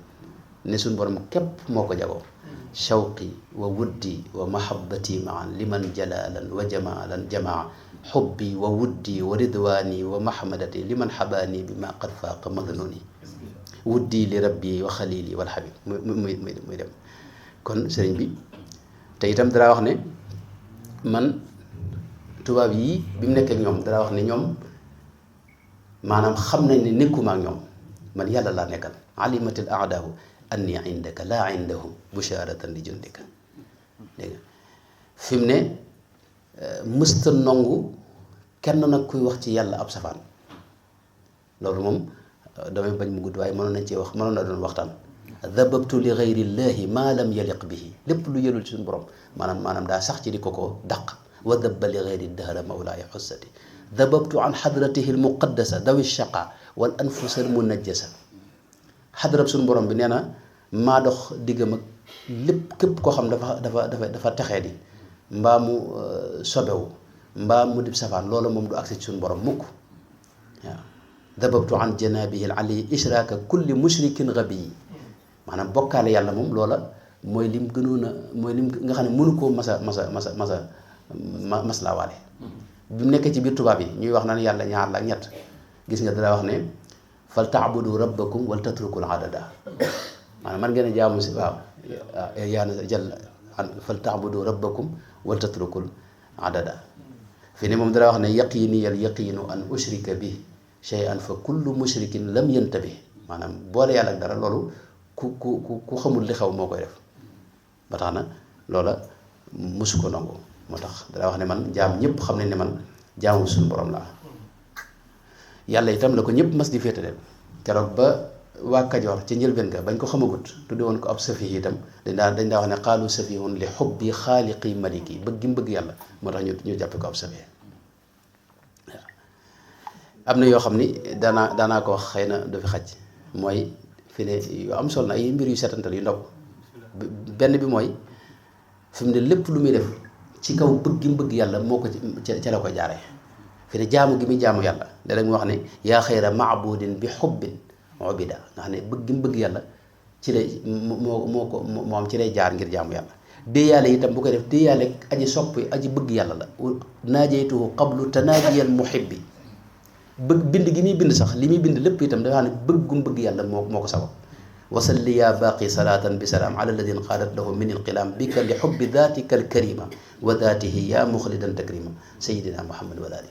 ne suñ borom képp moo ko jagoo shawqi wa wuddi wa mahabbati maan liman jalalan wa jamalan jamaa xubbi wa wuddi wa ridwani wa mahmadati liman xabaani bi ma qad faaqa madnuni wuddi li rabbi wa xalili wal xabib muy dem kon sëriñ bi te itam dara wax ne man tubaab yi bi mu nekk ak ñoom dara wax ne ñoom maanaam xam nañ ne nekkuma ak ñoom man yàlla laa nekkal alimatil aadaahu anni indaka laa indahum busharatan li jundika dégg nga fi mu ne mësta nongu kenn nag kuy wax ci yàlla ab safaan loolu moom damay bañ mu gudd waaye mënoon nañ cee wax mënoon na doon waxtaan dababtu li gayrillahi maa lam yaliq bihi lépp lu yelul ci suñu borom maanaam daa sax ci di ko dàq wa dabba li gayri dahra mawlaaya xussati dababtu an xadratihi almuqaddasa dawi shaqa wal anfusa almunajjasa xadrab suñu borom bi nee na maa dox diggam ak lépp képp koo xam dafa texee di mbaa mu sobewu mbaa mu dib safaan loolu moom du agsi ci suñu borom mukk waaw dababtu an janabihi al ali israaka kulli mushrikin gabi maanaam bokkaale yàlla moom loola mooy lim gënoon a mooy lim nga xam ne mënu koo maslaawaale bi mu nekkee ci biir tubaab yi ñuy wax naan yàlla ñaar la ak ñett gis nga dara wax ne fal taabudu rabbakum wal tatrukul adada maanaam man ngeen a jaamu si waaw yaana jàll fal taabudu rabbakum wal tatrukul adada fi ne moom dara wax ne yaqini al yaqinu an ushrika bi shay'an fa kullu mushrikin lam yantabi maanaam boole yàlla ak dara loolu ku xamul li xew moo koy def ba tax na loola musu ko nangu moo tax dara wax ne man jaam ñëpp xam nañ ne man jaamu suñu borom laa yàlla itam la ko ñëpp mas di féete leen keroog ba waa Kajoor ci njëlbeen ga bañ ko xamagut tudde woon ko ab safi itam dañ daa wax ne xaalu safihun li xubbi xaaliqi maliki bëgg gi mu bëgg yàlla moo tax ñu jàppe ko ab safi waaw am na yoo xam ni daanaa ko wax xëy na du fi xaj mooy fi ne yu am solo na ay mbir yu setantal yu ndaw benn bi mooy fi mu ne lépp lu muy def ci kaw bëgg gi mu bëgg yàlla moo ko ca la ko jaaree fi ne jaamu gi muy jaamu yàlla léeg-léeg mu wax ne yaa xayra maabudin bi xubbin ubida nga xam ne bëgg gi mu bëgg yàlla ci lay moo am ci lay jaar ngir jaamu yàlla déeyaale itam bu koy def déeyaale aji sopp aji bëgg yàlla la naajeytuhu qablu tanaajiyal muhibbi bëgg bind gi muy bind sax li muy bind lépp itam dafa xam ne bëggum bëgg yàlla moo ko sabab wasalli yaa baaqi salaatan bi salaam ala alladin qaadat lahu min inqilaam bika li xubbi daatika alkarima wa daatihi yaa muxlidan takrima sayidina muhammad wa ali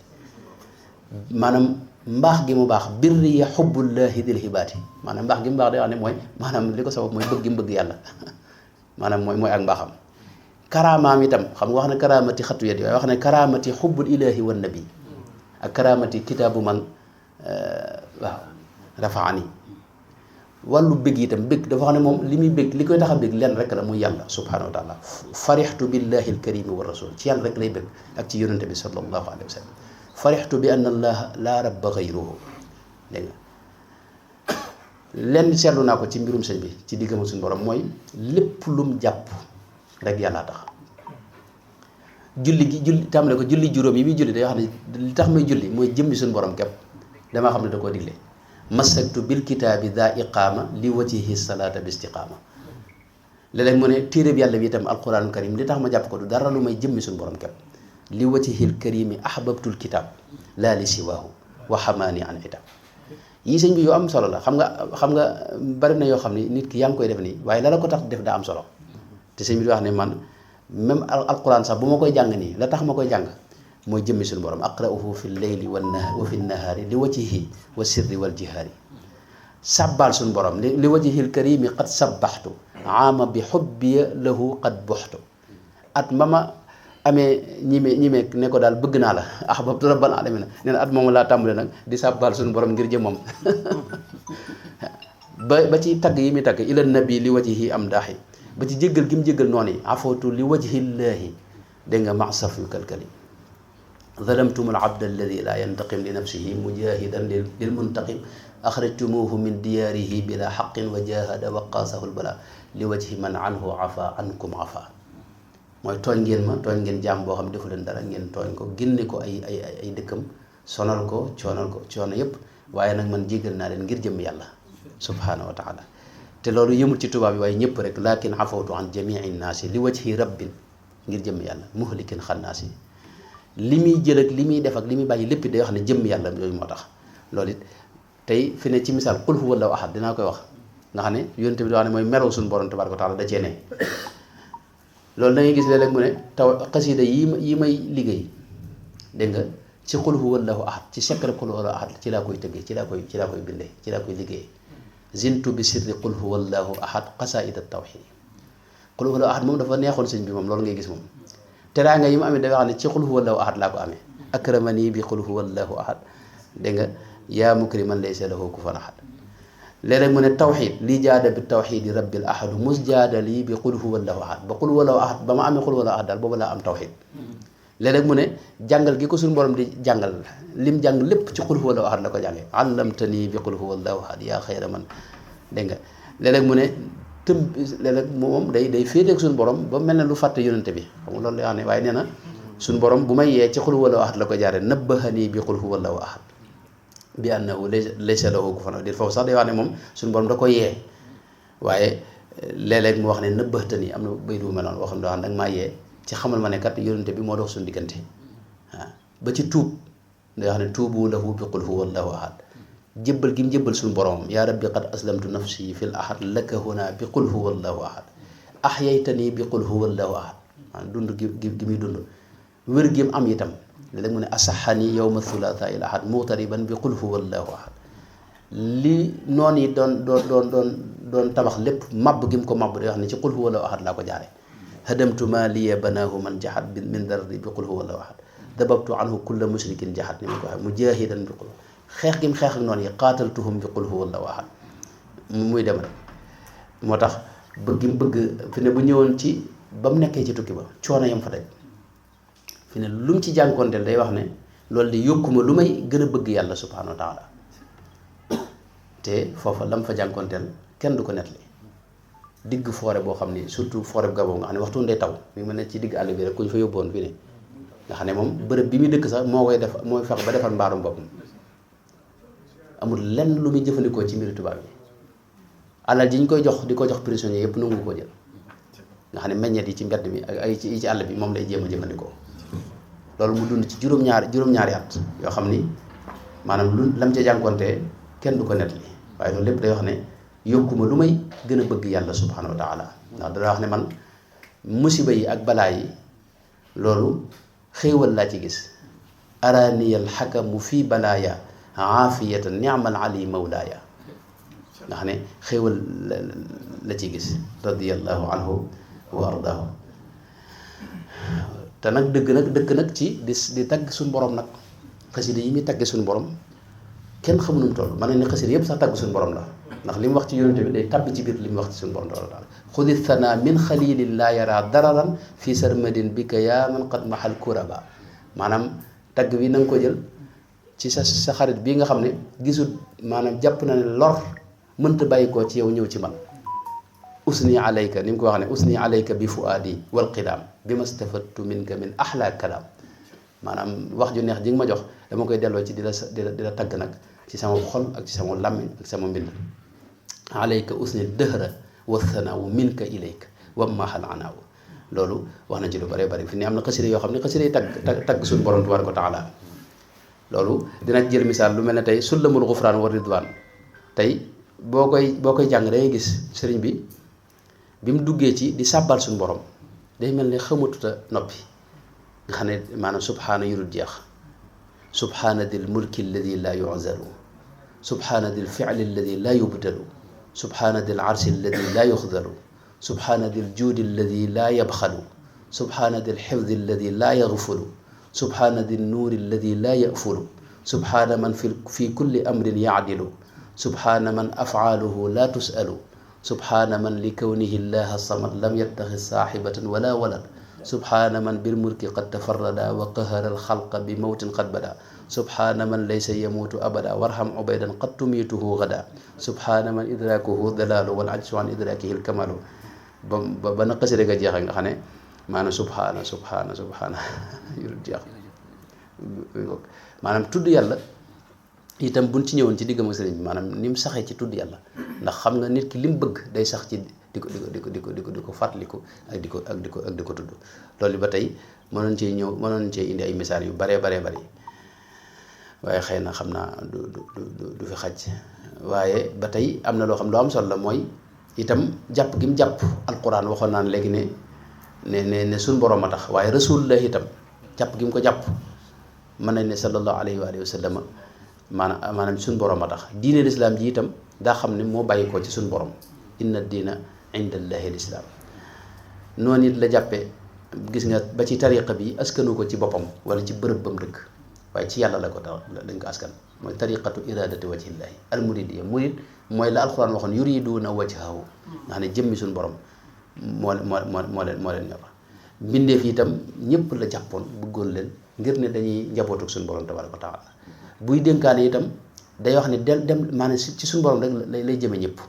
maanaam mbaax gi mu baax birri ya xubbullahi dil hibaati maanaam mbaax gi mu baax day wax ne mooy maanaam li ko sabab mooy bëgg gi mu bëgg yàlla maanaam mooy ak mbaaxam karaamaam itam xam nga wax ne karaamati xattu yet waaye wax ne karaamati xubbul ilahi wa nabi ak karaamati kitaabu man waaw rafaani wàllu bëgg itam bëgg dafa xam ne moom li muy bëgg li koy tax a bëgg lenn rek la muy yàlla subhanahu wa taala farixtu billahi alkarimi wa rasul ci yàlla rek lay bëgg ak ci yonente bi sallallahu alayhi wa sallam farixtu bi anna allaha laa rabba gayruhu dégg nga lenn seetlu naa ko ci mbirum sëñ bi ci diggam ak suñu borom mooy lépp lum jàpp rek yàllaa tax julli tàmbale ko julli juróom yi muy julli day wax ne li tax may julli mooy jëmmi suñu borom képp damaa xam ne da koo digle masaktu bil kitaabi daa iqaama li wajhihi salaata bi istiqaama léeg-léeg mu ne téeréb yàlla bi itam alquranul karim li tax ma jàpp ko du dara lu may jëmmi suñu borom képp li wajhil karimi ahbabtul kitab laa li siwaahu wa xamaani an itam yii sëñ bi yu am solo la xam nga bari na yoo xam ni nit ki yaa ngi koy def nii waaye la la ko tax def daa am solo te sëñ bi di wax ne man même alquran sax bu ma koy jàng nii la tax ma koy jàng mooy jëmmi suñu borom aqra'uhu fi leyli wa fi nahaari li wajhihi wa sirri wal jihaari sàbbaal suñu borom li wajhil karimi qad sabbaxtu aama bi xubbiya lahu qad buxtu at mama amee ñime ne ko daal bëgg naa la ahbabtu rabbal alamin nee na at moomu laa tàmbale nag di sàbbaal suñu borom ngir jëmmam ba ci tagg yi muy tagg ila nabi li wajhihi am daaxi ba ci jéggal gi mu jéggal noonu yi afawtu li wajhillaahi dégg nga masaf yu kalkali zalamtum al abd alladi laa yantaqim li nafsihi mujahidan lil muntaqim axrajtumuhu min diyaarihi bila xaqin wa jahada wa qaasahu lbala li wajhi man anhu afa ankum afa mooy tooñ ngeen jaam boo xam defu leen dara ngeen tooñ ko génne ko ay dëkkam sonal ko coono yépp waaye nag man jéggal naa leen ngir jëm yàlla subhanahu wa taala te loolu yëmul ci tubaab yi waaye ñëpp rek lakin afawtu an jamii naasi li wajhi rabbin ngir jëm yàlla muhlikin xannaasi li muy jël ak li muy def ak li muy bàyyi lépp day wax ne jëm yàlla yooyu moo tax loolu it tey fi ne ci misaal qul huwa allahu ahad dinaa koy wax nga xam ne yonent bi di wax ne mooy meraw suñu borom tabaraka wa taala da cee ne loolu da ngay gis léeg-léeg mu ne taw xasida yi may liggéey dégg nga ci qul huwa allahu ahad ci secret qul huwa allahu ahad ci laa koy tëggee ci laa koy bindee ci laa koy liggéey zintu bi sirri qul huwa allahu ahad qasaida tawxid qul huwa allahu ahad moom dafa neexoon sëñ bi moom loolu ngay gis moom teraanga yi mu amee dafa xam ne ci qul huwa allahu ahad laa ko amee akramani bi qul huwa allahu ahad dégg nga yaa mukriman laysa lahu kufuwan ahad léeg-léeg mu ne tawxid lii jaada bi tawxidi rabbil ahadu mus jaada lii bi qul huwa allahu ahad ba qul huwa allahu ahad ba ma amee qul huwa allahu ahad daal boobu laa am tawxid léeg-léeg mu ne jàngal gi ko suñu borom di jàngal lim jàng lépp ci qul huwa allahu ahad la ko jàngee allamtani bi qul huwa allahu ahad yaa xayra man dégg nga léeg-léeg mu ne tëm léeg-léeg moom day féeteeg suñu borom ba mel ne lu fàtte yonente bi xam nga loolu lay wax ne waaye nee na suñu borom bu may yee ci qul huwa allahu ahad la ko jaaree nabbahani bi qul huwa allahu ahad bi annahu laysa lahu kufuwan ahad foofu sax day wax ne moom suñu borom da ko yee waaye léeg-léeg mu wax ne nëbbahtani am na bay du mel noonu boo xam ne danga maa yee ci xamal ma ne kat yonente bi moo dox suñu diggante waaw ba ci tuub day wax ne tuubu lahu bi qul huwa allahu ahad jébbal gi mu jébbal suñu borom yaa rabbi qad aslamtu nafsi fil ahad laka huna bi qul huwa allahu ahad ahyaytani bi qul huwa allahu ahad maanaam dund gi muy dund wér gi mu am itam léeg-léeg mu ne asaxani yowma thulatha il ahad muqtariban bi qul huwa allahu ahad li noonu yi doon tabax lépp mabb gi mu ko mabb day wax ne ci qul huwa allahu ahad laa ko jaare hadamtu ma liya banaahu man jaxat min dardi bi qul huwa allahu ahad dababtu anhu kulla mushrikin jaxat ni ma ko waxee mujahidan bi qul xeex gi mu xeex ak noonu yi qaataltuhum bi qul huwa allahu ahad muy dem rek moo tax bëgg gi mu bëgg fi ne bu ñëwoon ci ba mu nekkee ci tukki ba coono yam fa daj fi ne lu mu ci jànkoonteel day wax ne loolu di yokkuma lu may gën a bëgg yàlla subhanahu wa taala te foofa lam fa jànkoonteel kenn du ko nettali digg forêt boo xam ni surtout forêt bu Gabon nga xam ne waxtu day taw mi ngi mel ne ci digg àll bi rek ku ñu fa yóbboon fi ne nga xam ne moom bërëb bi muy dëkk sax moo koy def mooy fex ba defar mbaarum boppam amul lenn lu muy jëfandikoo ci mbiri tubaab yi alal ji ñu koy jox di ko jox prisonnier yëpp nangu koo jël nga xam ne meññeet yi ci mbedd mi ak ay ci àll bi moom lay jéem a jëfandikoo loolu mu dund ci juróom-ñaari at yoo xam ni maanaam lu lam ca jànkoonte kenn du ko nettali waaye loolu lépp day wax ne yokkuma lu may gën a bëgg yàlla subhanahu wa taala ndax dana wax ne man musiba yi ak balaa yi loolu xéewal laa ci gis araniyal xakamu fii balaaya aafiyata ni'mal ali mawlaaya nga xam ne xéewal la ci gis radiyallahu anhu wa ardaahu te nag dëkk nag ci di tagg suñu borom nag xasida yi muy tagge suñu borom kenn xamu nu mu toll mën nañ ne xasida yëpp sax tagg suñu borom la ndax li mu wax ci yonente bi day tàbbi ci biir li mu wax ci suñu borom taala xudi thana min xalilin laa yara dararan fi sarmadin bika yaa man qad mahal kuraba maanaam tagg bi na nga ko jël ci sa xarit bii nga xam ne gisul maanaam jàpp na ne lor mënta bàyyi koo ci yow ñëw ci man usni alayka ni mu ko wax ne usni alayka bi fuaadi wal qidaam bi ma stafattu minka min ahla kalaam maanaam wax ju neex ji nga ma jox dama koy delloo ci di la tagg nag ci sama xol ak ci sama làmmiñ ak sama mbind alayka usni dëhra wa thanaawu minka ilayka wa mahal anaawu loolu wax na ci lu bare bari fi ne am na xasida yoo xam ne xasida yi tagg suñu borom tabaraka wa taala loolu dina jël misaal lu mel ne tey sullamul gufraan wa ridwaan tey boo koy jàng da ngay gis sëriñ bi mu duggee ci di sàbbal suñu borom day mel ne xamatuta noppi nga xam ne maanaam subhaana yurul jeex subhaana dil mulki alladi laa yuzalu subhaana dil fi'li alladi laa yubdalu subhaana dil arsi alladi laa yuxdalu subhaana dil juudi alladi laa yabxalu subhaana dil xifdi alladi laa yaxfulu subhaana dil nuuri alladi laa yafulu subhaana man fi kulli amrin yacdilu subhaana man afcaaluhu laa tusalu subhaana man li kawnihi llaha samad lam yattaxis saaxibatan wala walad subhaana man bil mulki qad tafarrada wa qahara alxalqa bi mawtin qad bada subhaana man laysa yamuutu abada warham ubaydan qad tumiituhu gada subhaana man idraakuhu dalaalu wal ajsu an idraakihi lkamalu ba na xasida ga jeexe nga xam ne maanaam subhaana yurul jeex maanaam tudd yàlla itam buñ ci ñëwoon ci diggam ak sëriñ bi maanaam ni mu saxee ci tudd yàlla ndax xam nga nit ki li mu bëgg day sax ci di ko fàttaliku ak di ko tudd loolu ba tey mënoon cee indi ay misaal yu baree bari waaye xëy na xam naa du fi xaj waaye ba tey am na loo xam loo am solo la mooy itam jàpp gi mu jàpp alquran waxoon naan léegi ne suñ borom a tax waaye rasulullah itam jàpp gi mu ko jàpp mën nañ ne sallallahu alayhi wa sallam maanaam suñ borom a tax diine lislaam ji itam daa xam ne moo bàyyi ko ci suñ borom inna diina inda allahi lislaam noonu it la jàppee gis nga ba ci tariqa bi askanu ko ci boppam wala ci bërëb bam dëkk waaye ci yàlla la ko tax dañ ko askan mooy tariqatu iradati wajhillahi al muridiyya murid mooy la alquran waxoon yuriduuna wajhahu nga xam ne jëmmi suñ borom moo leen ñor mbindeef yi itam ñëpp la jàppoon bëggoon leen ngir ne dañuy njabootuk suñ borom tabaraka wa taala buy dénkaane itam day wax ne dem maanaam ci suñu borom rek lay jëme ñëpp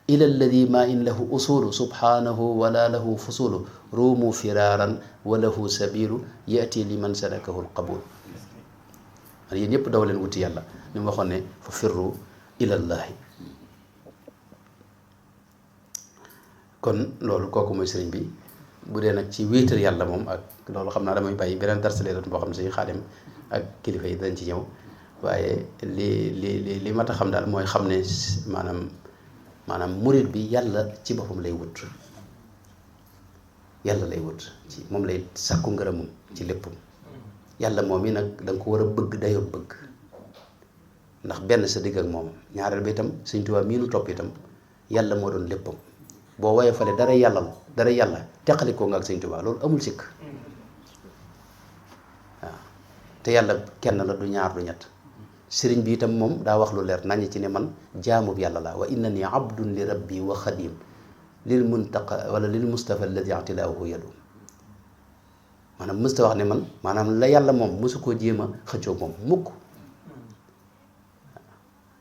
ila alladi ma in lahu usulu subhanahu wala lahu fusulu ruumu firaaran wa lahu sabilu yati liman sadakahu alqabul man yéen ñëpp daw leen wuti yàlla ni mu waxoon ne fa firru ilallahi kon loolu kooku mooy sëriñ bi bu dee nag ci wéetal yàlla moom ak loolu xam naa damay bàyyi beneen darsalee doon boo xam ne suñu xaadim ak kilifa yi dañ ci ñëw waaye li mat a xam daal mooy xam ne maanaam murit bi yàlla ci boppam lay wut, yàlla lay wut ci moom lay sàkku ngërëmam ci léppam. yàlla moom yi nag da nga ko war a bëgg dayoo bëgg, ndax benn sa digg ak moom, ñaareel bi itam Sëñ Tuubaa mii nu topp itam yàlla moo doon léppam. boo woyee fale dara yàlla teqalikoo nga ak Sëñ Tuubaa loolu amul sikk waaw. te yàlla kenn la du ñaar du ñett. sëriñ bi itam moom daa wax lu leer nañu ci ne man jaamub yàlla la wa innani abdun li rabbi wa xadim lil muntaqa wala lil mustafa alladi atilaahu yadu. maanaam mësta wax ne man maanaam la yàlla moom mosu koo jéem a xëccoo moom mukk.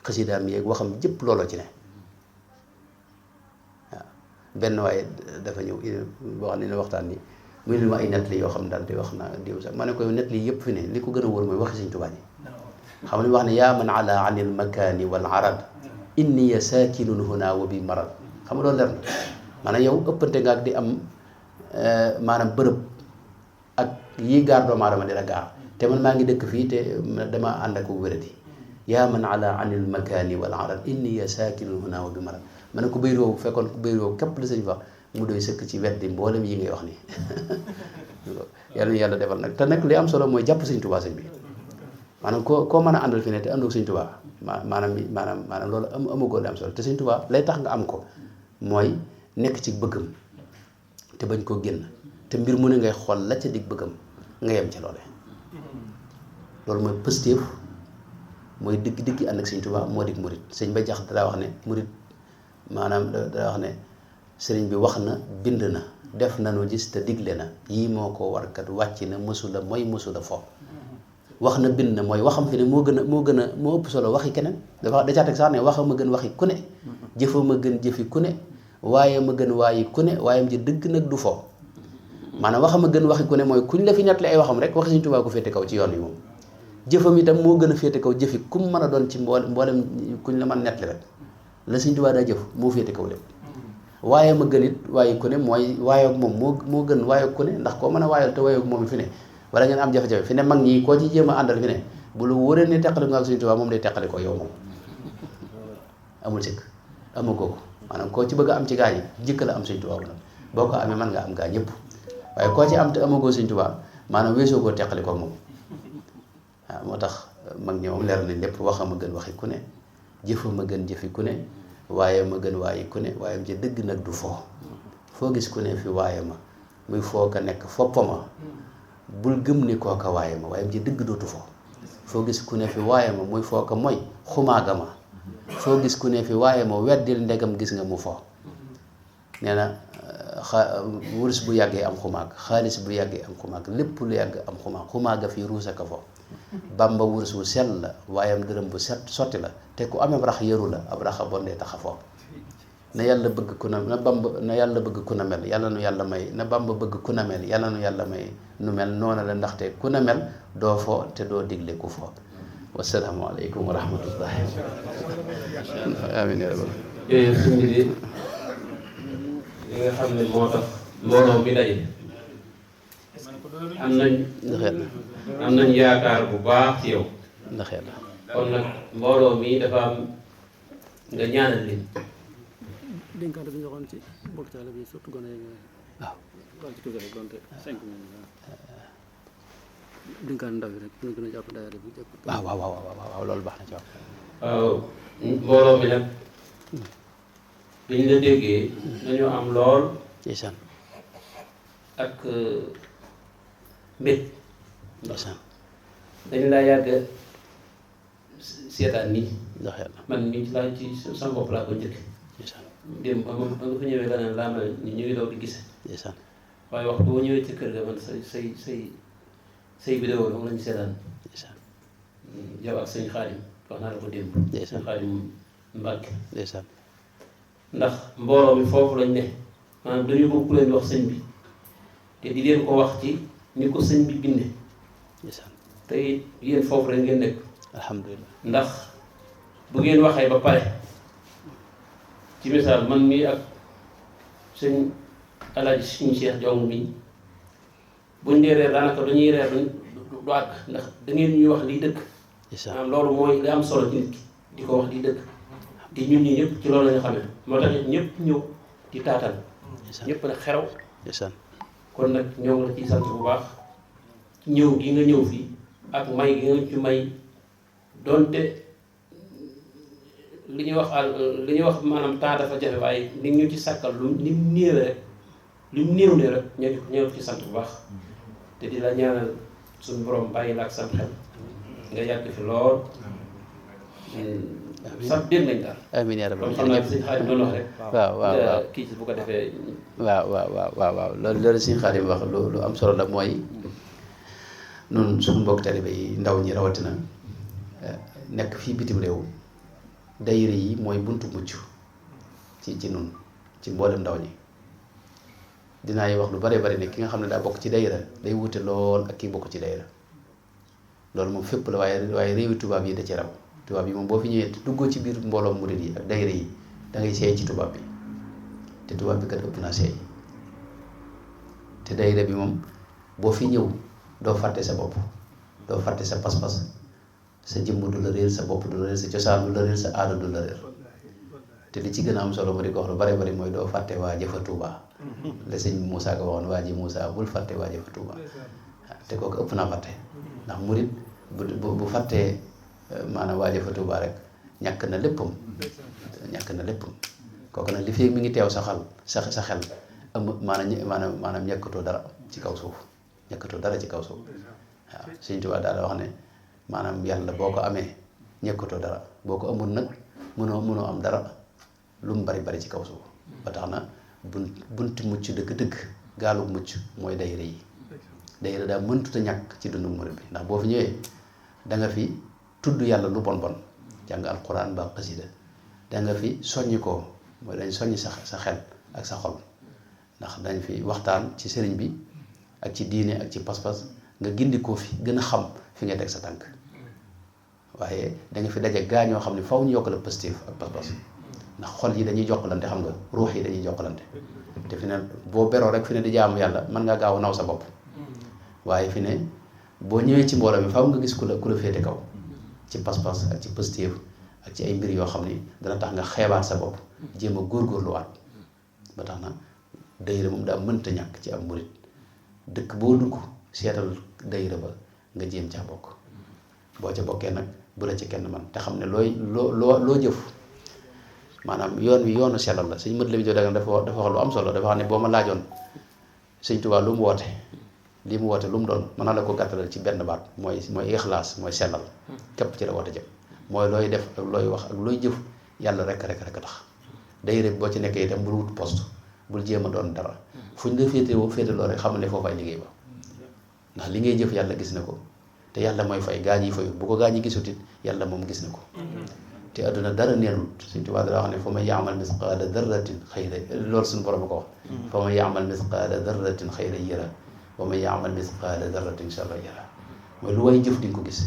xasidaam yeeg waxam jëpp looloo ci ne waaw. benn waaye dafa ñëw wax ne waxtaan ni muy li ma ay net li yoo xam daal di wax na diw sax ma ne koy net li yëpp fi ne li ko gën a wóor mooy waxi Sëñ Tuubaa ji. xam ne wax ne yaa man ala anil makaani wal arad inni saakinun huna wa bi marad. xam nga loolu leer na maanaam yow ëppante nga ak di am maanaam bërëb ak yii gaar doomu aadama di la gaar te man maa ngi dëkk fii te dama ànd ak wéradi. yaa man ala anil makaani wal arad inni saakinun huna wa bi marad. ma ne ko béy roobu fekkoon ko béy roobu képp la sëñ wax mu doy sëkk ci weddi mboolem yi ngay wax nii yàlla defal nag te nag li am solo mooy jàpp Sëñ Tuubaa sëñ bi. maanaam koo mën a àndal fi ne te àndoo Sëñ Tuubaa maanaam loolu amagoo li am solo te Sëñ Tuubaa lay tax nga am ko mooy nekk ci bëggam te bañ koo génn te mbir mu ne ngay xool la ca dig bëggam nga yem ca loole. loolu mooy pëstéef mooy digg ànd ak Sëñ Tuubaa moo dig murit. sëñ ba jax daa wax ne murit maanaam daa wax ne sëriñ bi wax na bind na def nanu gis te digle na yii moo ko warkat wàcc na mësula mooy mësula fo. wax na bind na mooy waxam fi ne moo ëpp solo waxi keneen dafa da caa teg sax ne waxa ma gën waxi ku ne jëfa ma gën jëfi ku ne waaye ma gën waayi ku ne waayam ji dëgg nag du fo. maanaam waxa ma gën waxi ku ne mooy kuñ la fi nettali ay waxam rek waxi Sëñ Tuubaa ko féete kaw ci yoon wi moom. jëfam itam moo gën a féete kaw jëfi ku mu mën a doon ci mboolem kuñ la mën nettali rek la Sëñ Tuubaa daa jëf moo féete kaw lépp. waaye ma gën it waaye ku ne mooy waayoog moom moo gën waayoog ku ne ndax koo mën a waayal te waayoog moom fi ne wala ngeen am jafe-jafe fi ne mag ñi koo ci jéem a àndal fi ne bu lu wóoree ne teqali nga ak Sëñ Tuubaa moom day teqali ko yow moom amul sikk amagoo ko maanaam koo ci bëgg a am ci gaa yi jëkk la am Sëñ Tuubaa bu nag boo ko amee mën nga am gaa ñëpp waaye koo ci am te amagoo Sëñ Tuubaa maanaam weesoo koo teqali ko moom waaw. moo tax mag ñi moom leer nañ lépp waxa ma gën waxi ku ne jëfa ma gën jëfi ku ne waaye ma gën waayi ku ne waaye ci dëgg nag du foo gis ku ne fi waaye ma muy foo ka nekk foppama bul gëm ni kooka waaye ma waaye ci dëgg dootu foo gis ku ne fi waaye ma muy foo ka mooy xumaaga ma foo gis ku ne fi waaye ma weddil ndegam gis nga mu foo. nee na wurus bu yàggee am xumaag xaalis bu yàggee am xumaag lépp lu yàgg am xumaaga fii ruusaka fo. Bamba wurus wu sell la waayam dërëm bu set sotti la te ku amee rax yëru la ab raxa bon dee taxa foofu. na yàlla bëgg ku na Bamba na yàlla bëgg ku na mel yàlla nu yàlla may na Bamba bëgg ku na mel yàlla nu yàlla may nu mel noona la ndaxte ku na mel doo fo te doo digle ku fo. wasalaamu aleykum wa rahmatullahi amiin ya rabbal yooyu suñ bi li nga xam ne moo tax mbooloo mi daje am nañ yaakaar bu baax ci yow ndax yàlla kon nag mbooloo mi dafa am nga ñaanal leen. dénkaane bi ñu waxoon ci mbokk taale bi surtout gone yi waaw ci tuuti rek donte 5 minutes dénkaane ndaw yi rek ñu gën a jàpp daayira bi jàpp. waaw loolu baax na ci waaw mbooloo mi nag biñ la déggee dañoo am lool ndeysaan ak mbég ndeysaan dañ laa yàgg seetaan nii ndax yàlla man mii laa ci sama bopp laa ko njëkk ndeysaan démb ba nga fa ñëwee nga ne laa mel ñu ngi daw di gis ndeysaan waaye wax boo ñëwee ci kër ga man say vidéo dama lañu seetaan ndeysaan yow ak sëñ Xaadim wax naa la ko démb ndeysaan sëñ Xaadim Mbàkke ndeysaan ndax mbooloo mi foofu lañ ne maanaam dañu bëgg ku leen wax sëñ bi te di leen ko wax ci ni ko sëñ bi binde ndeysaan te it yéen foofu rek ngeen nekk alhamdulilah ndax bu ngeen waxee ba pare ci misaal man mii ak sëñ Alaaji suñu Cheikh Jong mi buñ dee reer daanaka dañuy reer du àgg ndax da ngeen ñuy wax liy dëkk maanaam loolu mooy li am solo ci nit ki di ko wax di dëgg te ñun ñi ñëpp ci loolu la ñu xamee moo tax ñëpp ñëw di taataan ñëpp nag xeraw kon nag ñoo ngi la ciy sant bu baax ñëw gi nga ñëw fii ak may gi nga ci may donte li ñuy wax maanaam temps dafa jafe waaye ni ñu ci sàkkal lu ni mu néewee rek lu mu néew ne rek ñoo ci sant bu baax te di la ñaanal suñu borom bàyyi la ak sam xel nga yàgg fi lool sax dégg nañ daal. amiin yaa rabbal xam naa sëñ Xaadim doon wax rek. waaw kii ci bu ko defee. waaw loolu sëñ Xaadim wax lu am solo la mooy nun suñu mbokk taalibe yi ndaw ñi rawatina nekk fii bitim réew dayre yi mooy buntu mucc ci nun ci mboolem ndaw ñi dinaa wax lu bare bari ne ki nga xam ne daa bokk ci dayra day wute lool ak ki bokk ci dayra loolu moom fépp la waaye réewi tubaab yi da ci raw tubaab yi moom boo fi ñëwee duggoo ci biir mbooloo murid yi ak dayra yi da ngay seey ci tubaab bi te tubaab bi kat ëpp naa seey te dayra bi moom boo fi ñëw doo fàtte sa bopp doo fàtte sa pas-pas sa jëmm du la réer sa bopp du la réer sa cosaan du la réer sa aada du la réer te li ci gën a am solo ma di ko wax lu bare bari mooy doo fàtte waa jëfa Tuuba la sëñ Moussa ko waxoon waa ji Moussa bul fàtte waa jëfa Tuuba te kooku ëpp naa fàtte ndax murid bu fàttee maanaam waa jëfa Tuuba rek ñàkk na léppam kooku nag li fi mi ngi teew sa xel am maanaam ñàkkatoo dara ci kaw suuf waaw sëñ Tuuba daal wax ne maanaam yàlla boo ko amee ñàkkatoo dara boo ko amul nag mënoo am dara lu mu bari ci kaw suuf ba tax na bunti mucc dëgg-dëgg gaalu mucc mooy dayra yi dayra daa mëntut a ñàkk ci dundu murid bi ndax boo fi ñëwee da nga fi tudd yàlla lu bon jàng alquran ba xasida da nga fi soññi ko mooy dañ soññi sa xel ak sa xol ndax dañ fi waxtaan ci sëriñ bi ak ci diine ak ci pas-pas nga gindi ko fi gën a xam fi nga teg sa tànk waaye da nga fi daje gaa ñoo xam ne faw ñu yokk la positif ak pas-pas ndax xol yi dañuy jokkalante xam nga ruux yi dañuy jokkalante te fi ne boo beroo rek fi ne di jaamu yàlla mën ngaa gaaw a naw sa bopp waaye fi ne boo ñëwee ci mbooloo mi faw nga gis ku la féete kaw ci pas-pas ak ci positif ak ci ay mbir yoo xam ni dana tax nga xeebaat sa bopp jéem a góorgóorluwaat ba tax na dayra moom daa mënta ñàkk ci am murit dëkk boo dugg seetal dayra ba nga jéem caa bokk boo ca bokkee nag bu la ci kenn man te xam ne loo jëf maanaam yoon wi yoonu sellal la sëñ mët la mi jo daga dafa wax lu am solo dafa wax ne boo ma laajoon sëñ Tuubaa lu mu woote lii mu woote lu mu doon mën naa la ko gàttalal ci benn baat mooy ixlaas mooy sellal képp ci la woote jëm mooy looy def ak looy wax ak looy jëf yàlla rek a tax dayra boo ci nekkee itam bul wut poste bul jéem a doon dara fu ñu la féeteloo rek xamal ne foofu ay liggéey ba ndax li ngay jëf yàlla gis na ko te yàlla mooy fay gaañ yi fayut bu ko gaañ yi gisut it yàlla moom gis na ko te adduna dara neerul Sëñ Tuubaa dara wax ne fa man yaamal misqaala darratin xayra loolu suñu borom a ko wax fa man yaamal misqaala darratin xayra yara wa man yaamal misqaala darratin sharra yara mooy lu way jëf di nga ko gis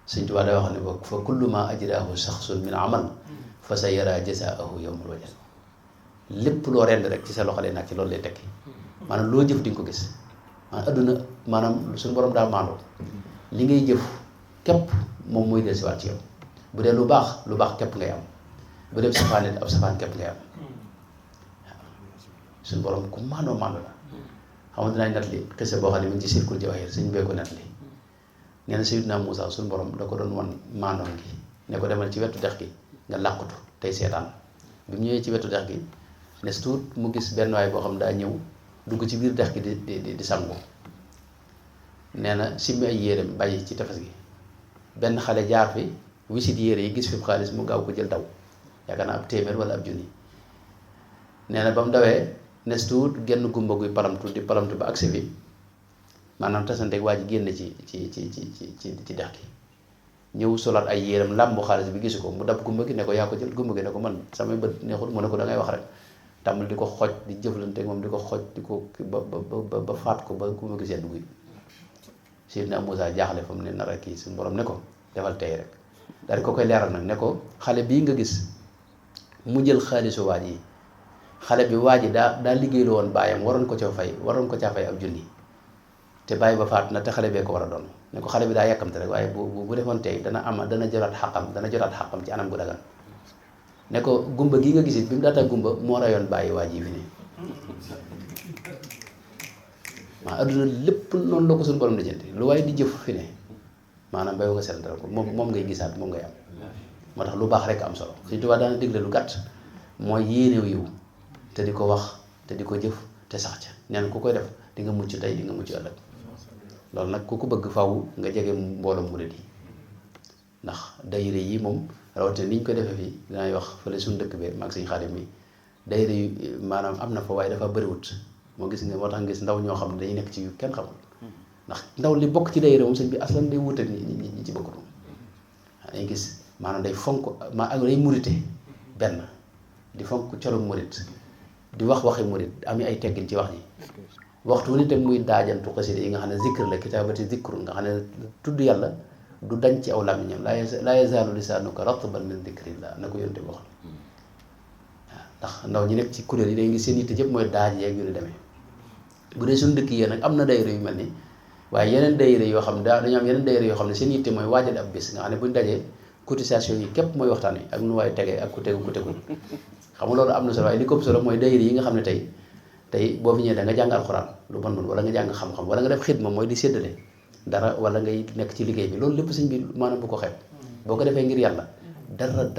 Sëñ Tuubaa day wax ne fa kullu ma ajraahu shaxsun min amal fa sa yara jasaahu yawmal wajal lépp loo rend rek ci sa loxo lay nekk ci loolu lay tekki maanaam loo jëf di nga ko gis maanaam adduna maanaam suñu borom daal maandoo li ngay jëf képp moom mooy dellusiwaat ci yow bu dee lu baax képp ngay am bu dee safaan it ab safaan képp ngay am waaw suñu borom ku maandoo la xam nga dinañ nett li xese boo xam ne mi ngi ci Sirkul Jawaahir suñu bee ko nett li nee na Sayyidina Muusaa suñu borom da ko doon wan maandoom gi ne ko demal ci wetu dex gi nga làqutu tey seetaan bi mu ñëwee ci wetu dex gi nes tuut mu gis benn waay boo xam daa ñëw dugg ci biir dex gi di sangu nee na simmi ay yéreem bàyyi ci tefes gi benn xale jaar fi wisit yére yi gis fi xaalis mu gaaw ko jël daw yaakaar naa ab téeméer wala ab junni nee na ba mu dawee nes tuut genn gumba guy palamtu ba agsi fi maanaam tasanteeg waa ji génn ci dex gi ñëw solaat ay yéreem làmbu xaalis bi gisu ko mu dab gumba gi ne ko yaa ko jël gumba gi ne ko man samay bët neexul mu ne ko da ngay wax rek tàmbali di ko xooj di jëflanteeg moom di ko xooj di ko ba faat ko ba gumba gi sedd guy Seydina Muusaa jaaxle fa mu ne nar a kii suñu borom ne ko defal tey rek daal di ko koy leeral nag ne ko xale bii nga gis mu jël xaalisu waaj yi xale bi waaj yi daa liggéey lu woon baayam waroon ko caa fay ab junni te bàyyi ba faatu na te xale bee ko war a doon ne ko xale bi daa yàkkamte rek waaye bu defoon tey dana jotaat xaqam ci anam gu dagan ne ko gumba gi nga gisit bi mu daata gumba moo rayoon bàyyi waa ji fi ne maa adduna lépp noonu la ko suñu borom lijjanti lu waaye di jëf fi ne maanaam bay nga seetantal ko moom ngay gisaat moom ngay am moo tax lu baax rek am solo Sëñ Tuubaa daana digle lu gàtt mooy yéenew yiw te di ko wax te di ko jëf te sax ca nee na ku koy def di nga mucc tey di nga mucc ëllëg loolu nag ku ko bëgg faw nga jege mbooloom murid yi ndax dayre yi moom rawatina ni ñu ko defee fii dinay wax fële suñu dëkk bi maag Sëñ Xaadim mi dayre yu maanaam am na fa waaye dafa bëriwut moo tax nga gis ndaw ñoo xam ne dañuy nekk ci yu kenn xamul ndax ndaw li bokk ci dayre moom sëñ bi aslan day wuute ñi ci bokkut moom dañuy gis maanaam day fonk ak day murite benn di fonk colum murit di wax waxi murit am ay teggin ci wax ji waxtu wu ni tam muy daajantu xasida yi nga xam ne zikr la kitaabati zikrun nga xam ne tudd yàlla du dañ ci aw làmmiñam laa yazaalu lisaanuka ratban min zikrillah na ko yonte boo xam waaw ndax ndaw ñi nekk ci kuréel yi day ngi seen yitte yëpp mooy daaj yeeg yu ni demee bu dee suñu dëkk yi nag am na dayre yu mel ni waaye yeneen dayre yoo xam ne dañoo am yeneen dayre yoo xam ne seen yitte mooy waajal ab bis nga xam ne buñ dajee cotisation yi képp mooy waxtaan wi ak nu waaye tegee ak ku tegu ku tegul xam nga loolu am na solo waaye li ko ëpp solo mooy dayre yi nga xam ne tey boo fi ñëwee da nga jàng alxuraan lu bon wala nga jàng xam-xam wala nga def xidma mooy di séddale dara wala ngay nekk ci liggéey bi loolu lépp sëñ bi maanaam bu ko xeeb boo ko defee ngir yàlla dara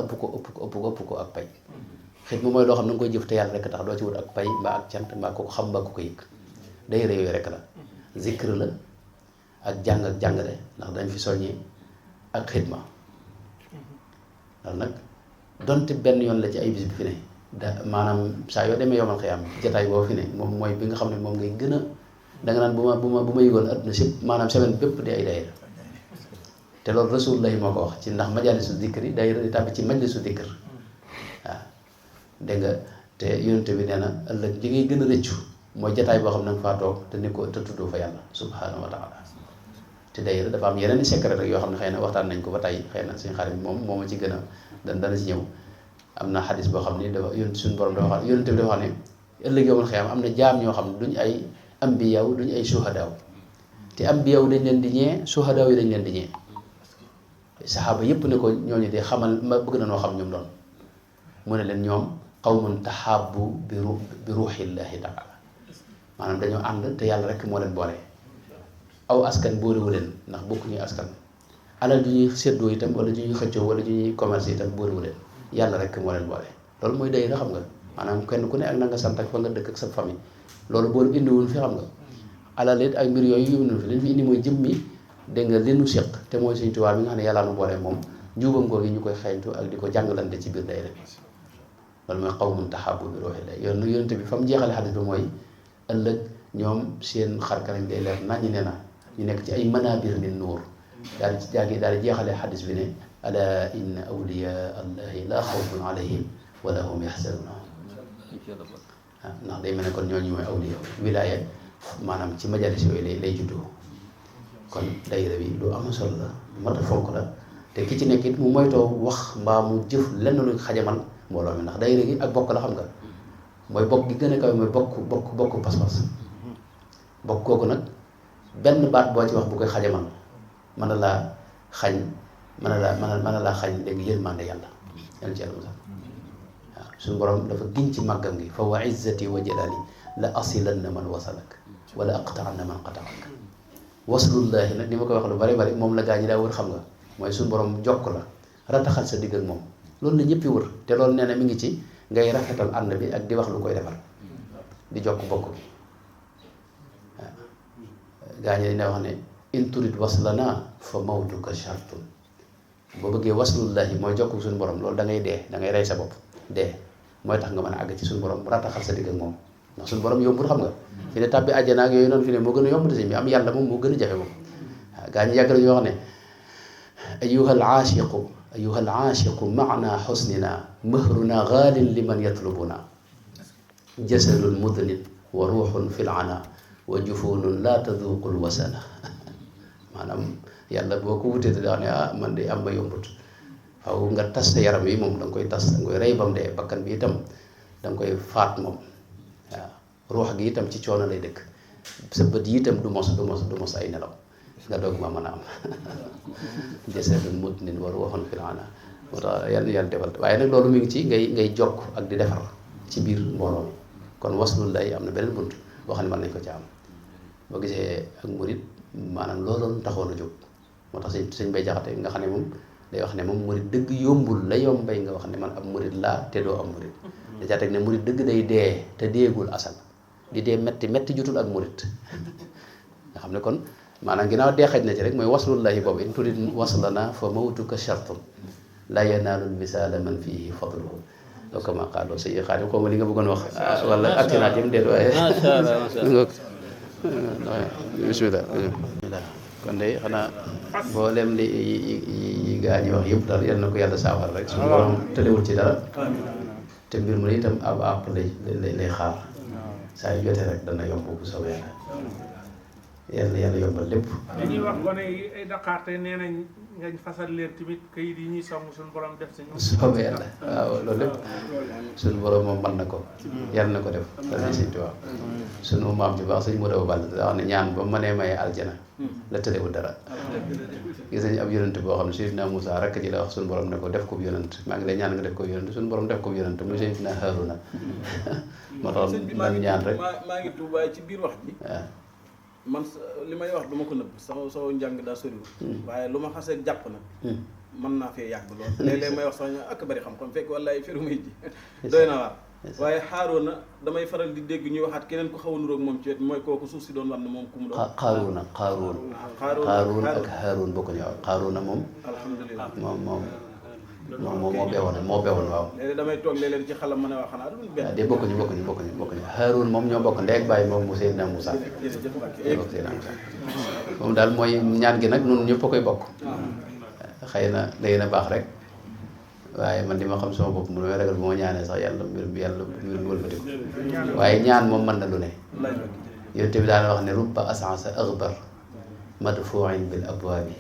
ëpp ko ak pay xidma mooy loo xam ne nga koy jëf te yàlla rek tax doo ci wut ak pay mbaa ak cant mbaa ko xam mbaa ko yëg dayre yooyu rek la zikr la ak jàng ak jàngale ndax dañ fi soññee ak xidma loolu nag donte benn yoon la ci ay bis bi fi ne maanaam saa yoo demee yomal xëyam jataay boo fi ne moom mooy bi nga xam ne moom ngay gën a danga naan bu ma yëgoon adduna si maanaam semaine bépp di ay dayra te loolu Rasulullahi moo ko wax ci ndax majalisu dikri dayra di tàbbi ci majlisu dikr waaw dégg nga te yonent bi nee na ëllëg ji ngay gën a rëccu mooy jataay boo xam ne nga faa toog te ni ko te tuddoo fa yàlla subhanahu wa taala te dayra dafa am yeneen i secret rek yoo xam ne xëy na waxtaan nañ ko ba tey xëy na suñu xarit moom moo ma ci gën a dana ci ñëw am na xadis boo xam ni dafa suñu borom dafa wax yonent bi dafa wax ne ëllëg yowmal xiyaam am na jaam ñoo xam ne duñ ay ambiyaaw duñ ay suhadaaw te ambiyaaw dañ leen di ñee suhadaaw yi dañ leen di ñee saxaaba yépp ne ko ñooñu de xamal ma bëgg na noo xam ñoom doon mu ne leen ñoom qawmun tahabbu bi ruuxillahi taala maanaam dañoo ànd te yàlla rek moo leen boole aw askan boolewu leen ndax bokkuñuy askan alal ju ñuy séddoo itam wala ju ñuy xëccoo wala ju ñuy commerce itam boolewu leen yàlla rek moo leen boole loolu mooy dayra xam nga maanaam kenn ku ne ak na nga sant ak fa nga dëkk ak sa famille loolu boo indiwul fi xam nga alal it ak mbir yooyu yóbbu fi li fi indi mooy jëmmi dégg nga li nu séq te mooy Sëñ Tuubaa bi nga xam ne yàlla nu boole moom njuubam googu ñu koy xeeñtu ak di ko jàngalante ci biir dayra bi loolu mooy qawmun tahabbu bi ruuhillah yoon yonent bi fa mu jeexale xadis bi mooy ëllëg ñoom seen xarkanañ day leer nañu ne na ñu nekk ci ay manabir ni nuur daal di jeexale xadis bi ne ala inna awliya allahi la xawfun alayhim wala hum yaxzanun ndax day mel ne kon ñooñu mooy awliya wilaaya maanaam ci majalis yooyu lay juddoo kon dayra bi lu am solo la mat a fonk la te ki ci nekk it mu moytoo wax mbaa mu jëf lenn lu xajamal mbooloo mi ndax dayra gi ak bokk la xam nga mooy bokk gi gën a kawe mooy bokk pas-pas bokk kooku nag benn baat boo ci wax bu koy xajamal mën na laa xañ mën na laa xañ léegi yërmande yàlla yàlla ci yàlla musal waaw suñu borom dafa giñ ci màggam gi fa wa izzati wa jalali la asilanna man wasalak wala aqtaanna man qataak waslullahi nag ni ma koy wax lu bari bari moom la gaa ñi daa wër xam nga mooy suñu borom jokk la rataxal sa digg ak moom loolu la ñëppi wër te loolu nee na mi ngi ci ngay rafetal ànd bi ak di wax lu koy defar di jokk bokk bi waaw gaa ñi dañ daa wax ne in turid waslana fa mawtuka shartun boo bëggee waslullahi mooy jokk suñu borom loolu da ngay dee da ngay rey sa bopp dee mooy tax nga mën a àgg ci suñu borom rataxal sa digg ak moom ndax suñu borom yombul xam nga fi ne tàbbi àjjana ak yooyu noonu fi ne moo gën a yomb te bi am yàlla moom moo gën a jafe moom waaw gaa ñi yàgg nañu wax ne ayuhal aashiqu maana xusnina mahruna gaalin liman yatlubuna jasadun mudnin wa ruuxun fil ana wa jufunun laa taduqul wasana maanaam yàlla boo ko wutee daa ne man de am ma yombut faw nga tas sa yaram yi moom da nga koy tas da nga koy rey bam dee bakkan bi itam da nga koy faat moom waaw ruux gi itam ci coono lay dëkk sa bët yi itam du mos ay nelaw nga doog ma mën a am jasadun mutnin wa ruuhun fil ana moo tax yàlla defal waaye nag loolu mi ngi ci ngay jokk ak di defar ci biir mbooloo kon waslul lay am na beneen bunt boo xam ne mën nañ ko ci am boo gisee ak murit maanaam looloon taxoon a jóg moo tax sëñ Bay Jaxate nga xam ne moom day wax ne moom murit dëgg yombul la yombay nga wax ne man ab murit laa te doo am murit da caa teg ne murit dëgg day dee te deegul asal di dee metti jutul ak murit nga xam ne kon maanaam ginnaaw dee xaj na ci rek mooy waslullahi boobu in turid waslana fa mawtuka shartun la yanaalul wisaala man fihi fadluhu donc kama qaaloo sëñ Xaadim xaw ma li nga bëggoon wax wala acti naa jëm déet waaye bismillah kon de xanaa mboolem li yi gaa ñi wax yëpp daal yal na ko yàlla saafara rek suñu borom tëlewul ci dara te mbir mu ne itam ab àpp lay xaar saa yu jotee rek dana yomb bu soobee yàlla yàlla yombal lépp. dañuy wax gone yi ay Dakar te nee nañ ngañ fasal leen tamit kayit yi ñuy song suñu borom def si ñoom. soobee yàlla waaw loolu lépp suñu borom moom mën na ko yàlla na ko def danañ Sëñ Tuubaa sunu maam ju baax sëñ Modou Ball daa wax ne ñaan ba mënee maye aljana la tëlewul dara gis nañu ab yonent boo xam ne Seydina Moussa rakk ji la wax suñu borom ne ko def ko bu yonent maa ngi lay ñaan nga def ko bu yonent suñu borom def ko bu yonent muy Seydina Haaruna moo tax nan ñaan rek maa ngi tuubaay ci biir wax ji waaw man li may wax du ma ko nëbb sama njàng daa soriwul waaye lu ma xasee jàpp na mën naa fee yàgg lool léeg-léeg may wax sax ñu ak bari xam-xam fekk wallaay feru may ji doy na waar waaye Xaaroona damay faral di dégg ñuy waxaat keneen ko xaw a nuroog moom ci wet mooy kooku suuf si doon war ne moom ku mu doon Xaaruun ak Haaruun bokkuñu waaw Xaaruuna moom alhamdulilah moom moo bewoon waaw léeg-léeg damay toog léeg-léeg ci xalam ma ne waa xanaa du benn de bokkuñu Haaruun moom ñoo bokk ndey ak baay moom mu Seydina Moussa jërëjëf Mbacke bokk Seydina Moussa moom daal mooy ñaan gi nag nun ñëpp a koy bokk xëy na day na baax rek waaye man di ma xam sama bopp mu may ragal bu ma ñaanee sax mbir mi wëlbati ko waaye ñaan moom mën na lu ne yonent bi daal wax ne rubba asansa axbar madfuin bil abwaabi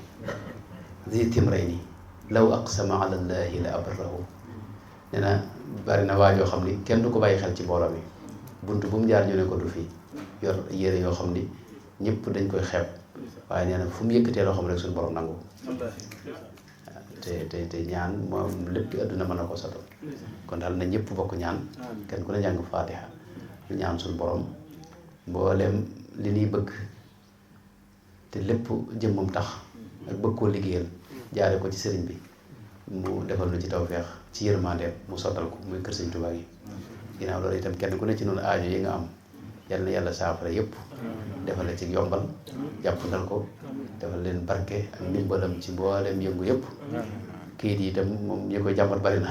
zi timrayni law aqsama ala llahi la abarrahu nee na bari na waa yoo xam ni kenn du ko bàyyi xel ci mbooloo mi bunt bu mu jaar ñu ne ko du fii yor yére yoo xam ni ñëpp dañ koy xeeb waaye nee na fu mu yëkkatee loo xam rek suñu borom nangu te ñaan moom lépp adduna mën na ko sotal kon daal na ñëpp bokk ñaan kenn ku ne jàng faatiha ñu ñaan suñu borom mboolem li ñuy bëgg te lépp jëmmam tax ak bëgg koo liggéeyal jaare ko ci sëriñ bi mu defal lu ci tawfeex ci yërmandeem mu sottal ko muy kër Sëriñ Tuubaa gi ginnaaw loolu itam kenn ku ne ci noonu aajo yi nga am yal na yàlla saafara yëpp defal la ci yombal jàppandal ko defal leen barke ak ndimbalam ci mboolem yëngu yëpp kayit yi itam moom ñi koy jàmbat bari na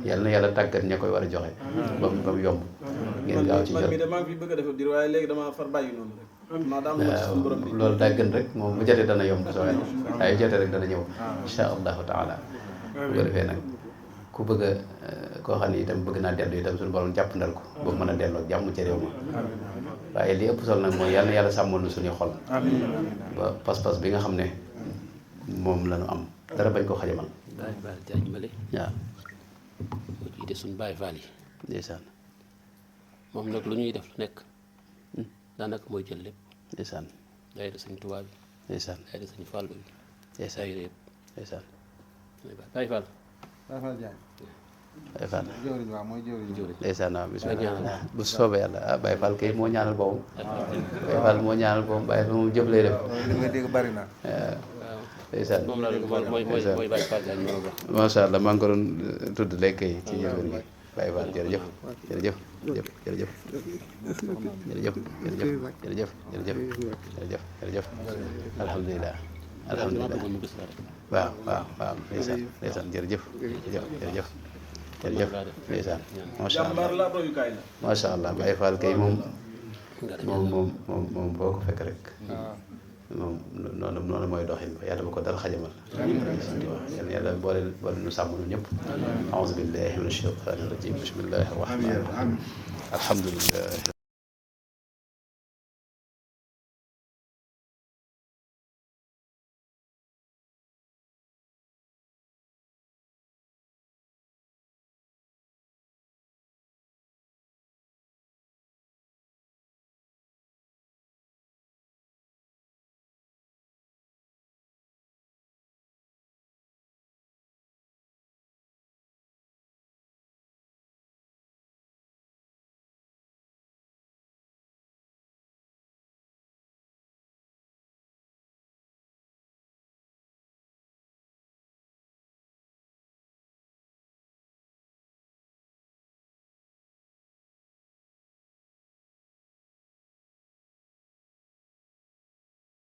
yal na yàlla tàggat ña koy war a joxe ba mu yomb ngeen gaaw ci jot man mii de maa ngi fi bëgg a def diir waaye léegi dama far bàyyi noonu rek loolu daa gën rek moom bu jotee dana yomb soo waaye jotee rek dana ñëw insha allahu taala bu ko defee nag ku bëgg a koo xam ne itam bëgg naa dellu itam suñu borom jàppandal ko ba mën a delloo jàmm ci réew ma waaye li ëpp solo nag mooy yal na yàlla sàmmal nu suñuy xol ba pas-pas bi nga xam ne moom la ñu am dara bañ ko xajamal Baay Faal Jaañ Male waaw moo jiite suñu Baay Faal yi ndeysaan moom nag lu ñuy def lu nekk daanaka mooy jël lépp ndeysaan daayira Sëñ Tuubaa bi ndeysaan daayira Sëñ Fallu bi ndeysaan daayira yëpp ndeysaan Baay Faal Baay Faal Jaañ Baay Faal jëwriñ waaw mooy jëwriñ ndeysaan waaw bismillah bu soobee yàlla ah Baay Faal kay moo ñaanal boppam Baay Faal moo ñaanal boppam Baay Faal moom jëf lay def li nga dégg bari na waaw ndeysaan moom la mooy Baay Faal Jaañ moo wax macha allah maa ngi ko doon tudd léegi ci njëlbeen gi Baay Faal jërëjëf jërëjëf jërëjëf jërëjëf jërëjëf alhamdulilah waaw ndeysaan jërëjëf ndeysaan macha allah jàmbaar la royukaay la macha allah Baay Faal kay moom boo ko fekk rek moom noonu mooy doxin ba yàlla bu ko dara xajamal yàlla boole nu sàmm nu ñëpp aouzu billahi min ashaytani rajim bismillahi rahmani rahim alhamdulillah